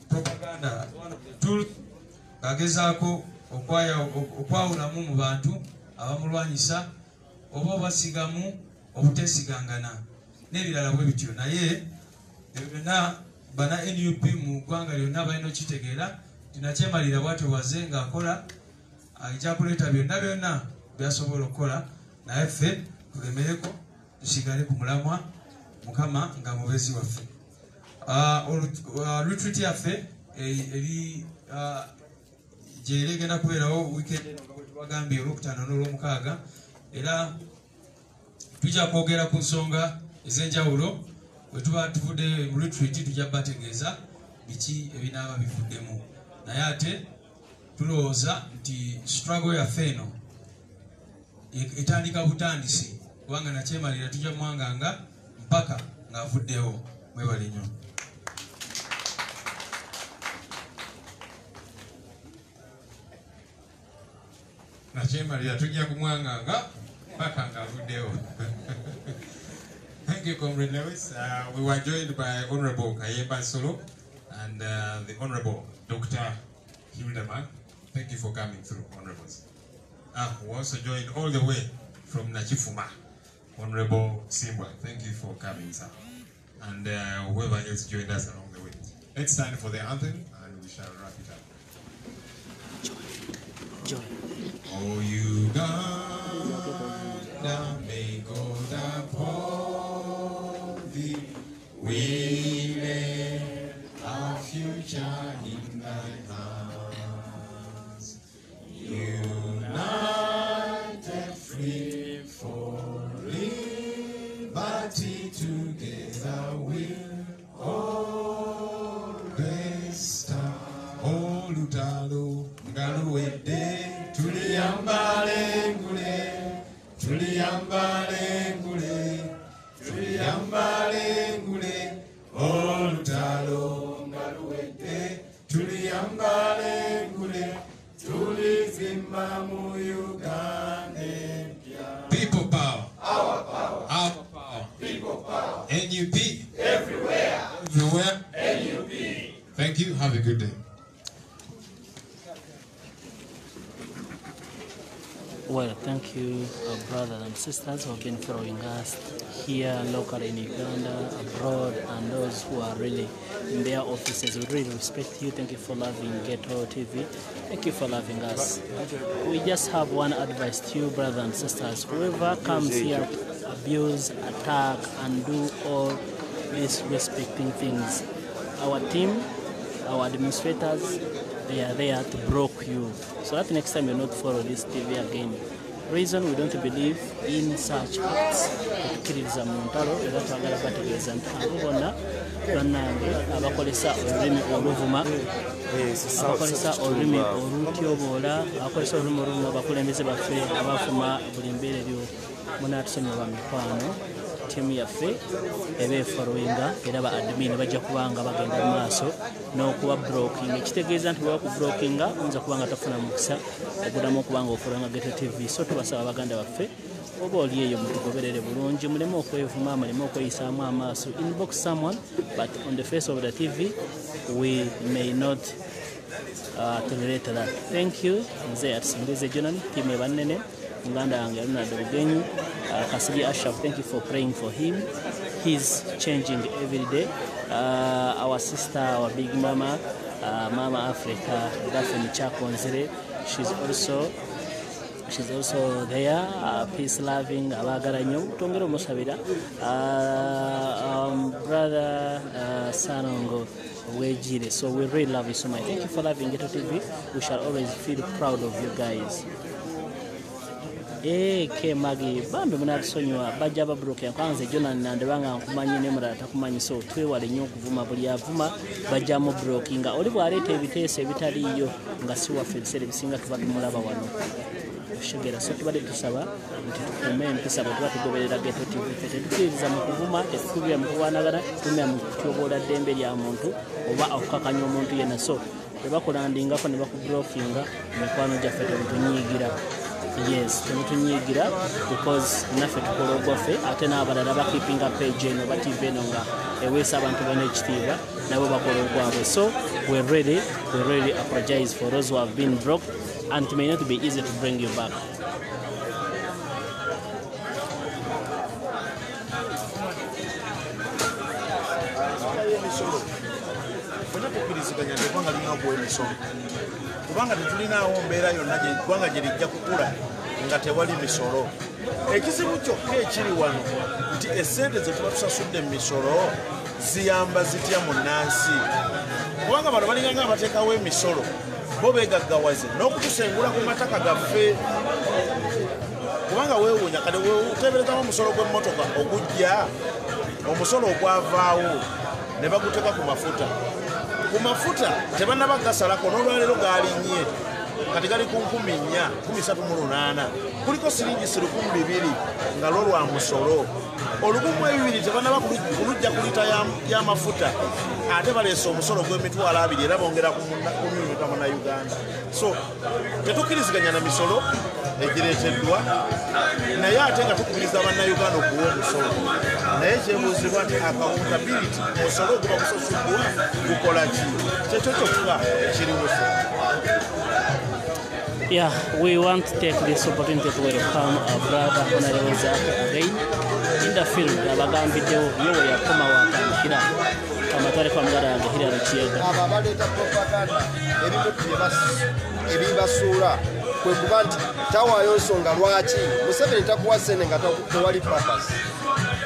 propaganda agezaako okwawulamu mu bantu abamulwanyisa oba obasigamu obuteesigangana n'ebirala bwe bityo naye byonna bana NUP mu ggwanga lyonna balina okitegeera nti Nakyemalira bwatwewaze ng'akola ajja kuleeta byonna byasobola okukola naye ffe tulemereko tusigale ku mulamwa Mukama nga mubezi waffe. Retreat yaffe eri gye egenda kubeerawo weekend nga bwe tubagambye olwokutaano n'olwomukaaga era tujja kwogera ku nsonga ez'enjawulo bwe tuba tuvudde mu retreat tujja bategeeza biki ebinaaba bivuddemu naye ate tulowooza nti struggle yaffe eno etandika butandisi kubanga Nakyemalira tujja mwanganga mpaka ng'avuddewo. Mwebale nnyo. Nakyemalira tujja kumwanganga mpaka ng'avuddewo. Thank you, Comrade Lewis. We were joined by Honorable Kayemba Nsolo and the Honorable Dr. Hildeman. Thank you for coming through, Honorables. We also joined all the way from Nachifuma, Honorable Simbwa. Thank you for coming, sir. And whoever else joined us along the way. Let's stand for the anthem and we shall wrap it up. Joy. Oh, Uganda, may God uphold thee. We lay our future in thy hands. United, free for liberty, together we'll always stand. Oh, Lutalo, Ngaluwede, tuliyambale ngule, tuliyambale ngule, tuliyambale ngule. Oh, Lutalo, Ngaluwede, tuliyambale ngule, tulizimba mu Uganda. People power. Our power. Our power. People power. NUP. Everywhere. Everywhere. NUP. Thank you. Have a good day. Well, thank you, our brothers and sisters who have been following us here locally in Uganda, abroad, and those who are really in their offices. We really respect you. Thank you for loving Ghetto TV. Thank you for loving us. We just have one advice to you, brothers and sisters. Whoever comes here, abuse, attack, and do all these respecting things, our team, our administrators, they are there to block you. So that next time you not follow this TV again. reason we don't believe in such acts. Tukiririza mu ntalo era twagala bategeeza nti abo bonna bannange abakolesa olulimi oluvuma, abakolesa olulimi olutyoboola, abakolesa olulimi oluvuma, abakulembeze baffe abafuma buli mbeera eryo munaatusonyiwa mikwano. Tiimu yaffe eba efollowinga era ba admin bajja kubanga bagenda mu maaso n'okuba blocking. Ekitegeeza nti bwe bakublokinga oyinza kubanga tofuna mukisa oguddamu okubanga okolanga Ghetto TV. So tubasaba baganda baffe oba oli eyo mutugoberere bulungi, muleme okwevuma, muleme okweyisaamu amaaso. Inbox someone, but on the face of the TV we may not tolerate that. Thank you. Nze atusingize Jonani, tiimu ebannene muganda wange Ronald Bugenyi, Kasiri Ashraf, thank you for praying for him. He's changing every day. Our sister, our big mama, Mama Africa, Daphne Chakonzire, she's also there, peace loving, abagala nnyo tongera omusabira, brother Sanongo Wejire. So we really love you so much. Thank you for loving Ghetto TV. We shall always feel proud of you guys. Ke magi bambi munatusonyiwa bajja babroke kwanze Jonani nandebanga nkumanyi ne murata takumanyi, so twewale nnyo okuvuma buli avuma bajja mu broking. Oli bwaleeta ebiteeso ebitaliyo nga si waffe ebiseera ebisinga tuba tumulaba wano oshegera. So tubadde tusaba nti tukume empisa bwe tuba tugoberera Ghetto TV. Ffe tetukiririza mu kuvuma, tetukubira mu kulwanagana, tumira mu kutyoboola ddembe lya muntu oba okukakanya omuntu yenna. So bwe bakulandingako ne bakubrokinga mikwano gyaffe temutunyiigira. Yes, temutunyiigira because naffe tukola ogwaffe ate n'abalala bakipinga page eno ba TV eno nga eweesa abantu bonna ekitiibwa nabo bakola ogwabwe. So we really apologize for those who have been broke, and it may not be easy to bring you back. Kubanga tetulinaawo mbeera yonna eggwanga gye lijja kukula nga tewali misolo. Ekizibu kyokka ekiri wano nti essente ze tuba tusasudde mu misolo ziyamba zitya munnansi. Kubanga bano balinganga abateekawo emisolo bo beegaggawaze n'okutusengula ku mataka gaffe. Kubanga weewuunya kale weeteeberezamu omusolo gw'emmotoka ogujja, omusolo ogwavaawo ne baguteeka ku mafuta. Ku mafuta tebannaba gasalako n'olwaleero gaalinnye kati gali ku 4,438, kuliko siringi 2,200 nga lwo lwa musolo. 1,200 tebannaba kulujja ku lita y'amafuta, ate baleese omusolo gw'emitwalo 2 era bongera ku myunyuta Munnayuganda. So tetukkiriziganya na misolo egireeteddwa, naye ate nga tukubiriza Bannayuganda okuwa omusolo. Naye kyebuuzibwa nti accountability, omusolo oguba gusasuddwa gukola ki? Kyekyo kyokka ekiriwo. Yeah, we want to take this opportunity to welcome our brother Honorable Zach again in the field. Abagambiddewo ye we yakoma wakandikira amatwale kwa muganda wange Hilary Kiega. Abo abaleeta propaganda ebibasuula kwe kuba nti tawaayo nsonga lwaki Museveni takuwa ssente nga tewali purpose.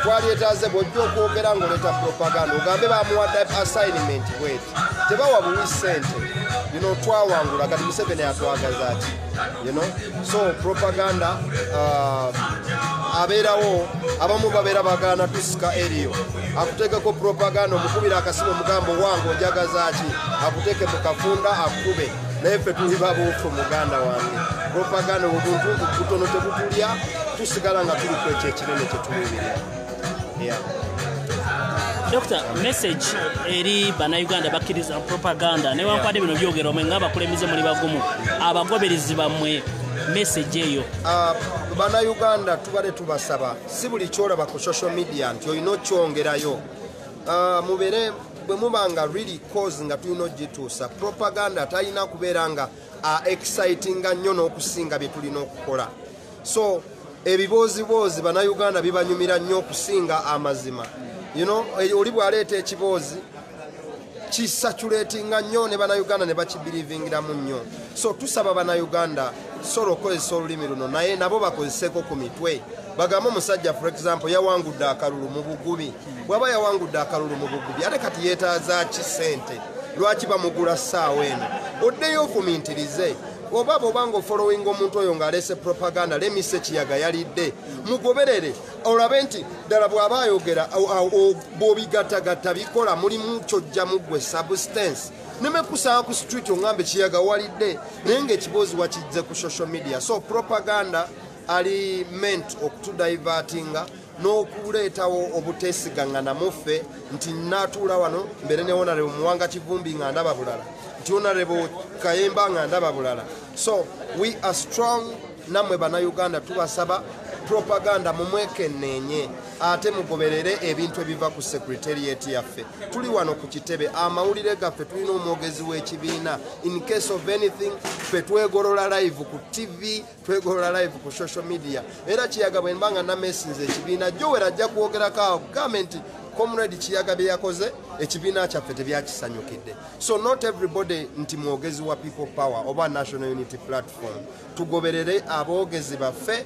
Twaleetaaze bw'ojja okwogera ng'oleeta propaganda ogambe bamuwadde assignment bweti tebawa buwi ssente. Twawangula kati Museveni atwagaza ati so propaganda abeerawo abamu babeera bagaana tusika eriyo akuteekeko propaganda omukubira akasimu omugambo wange ojagaza ki akuteeke mu kafunda akube naye ffe tuli babuufu muganda wange propaganda obuntu butono tebutulya tusigala nga tuli ku ekyo ekinene kyetulubirira. Doctor, message eri Bannayuganda bakkiriza propaganda ne wankwadde bino byogero omwe nga abakulembeze muli bagumu abagoberezi bammwe message eyo. Bannayuganda tubale tubasaba si buli kyolaba ku social media nti olina okyongerayo. Mubere bwe mubanga really cause nga tulina ogituusa propaganda talina kubeera nga excitinga nnyo n'okusinga bye tulina okukola. So ebiboozibozi Bannayuganda bibanyumira nnyo okusinga amazima. Oli bwaleeta ekiboozi kisatulatinga nnyo ne Bannayuganda ne bakibiriivingiramu nnyo. So tusaba Bannayuganda solo okozesa olulimi luno naye nabo bakozeseko ku mitwe. Bagamba omusajja for example yawangudde akalulu mu bugubi. Bw'aba yawangudde akalulu mu bugubi ate kati yeetaaza ki ssente? Lwaki bamugula ssaawa eno? Oddeyo ofumintirize oba bwobanga ofollowing omuntu oyo ng'alese propaganda lemise kiyaga yalidde mugoberere olabe nti ddala bw'aba ayogera bw'obigattagatta bikola mulimu kyojjamu gwe substance nemekusanga ku street ongambe kiyaga walidde naye ng'ekiboozi wakijje ku social media. So propaganda ali meant okutudivertinga n'okuleetawo obuteesiganga namuffe nti natuula wano mbere ne Honorable Muwanga Kivumbi nga ndaba bulala nti Honorable Kayemba nga ndaba bulala. So we are strong. Namwe bannayuganda tubasaba propaganda mumwekenneenye ate mugoberere ebintu ebiva ku secretariat yaffe. Tuli wano ku kitebe amawulire gaffe tulina omwogezi w'ekibiina in case of anything ffe twegolola live ku TV twegolola live ku social media era Kiyaga bwe mbanga namesinze ekibiina Joel ajja kwogerako gavumenti Comrade Kiyaga bye yakoze ekibiina kyaffe tebyakisanyukidde. So not everybody nti mwogezi wa People Power oba National Unity Platform. Tugoberere aboogezi baffe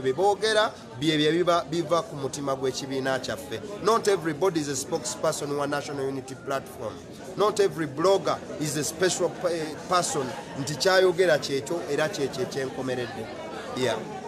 beboogera bye biva ku mutima gw'ekibiina kyaffe. Not everybody is a spokesperson wa National Unity Platform. Not every blogger is a special person nti kyayogera kyekyo era kyekyo ekyenkomeredde. Yeah.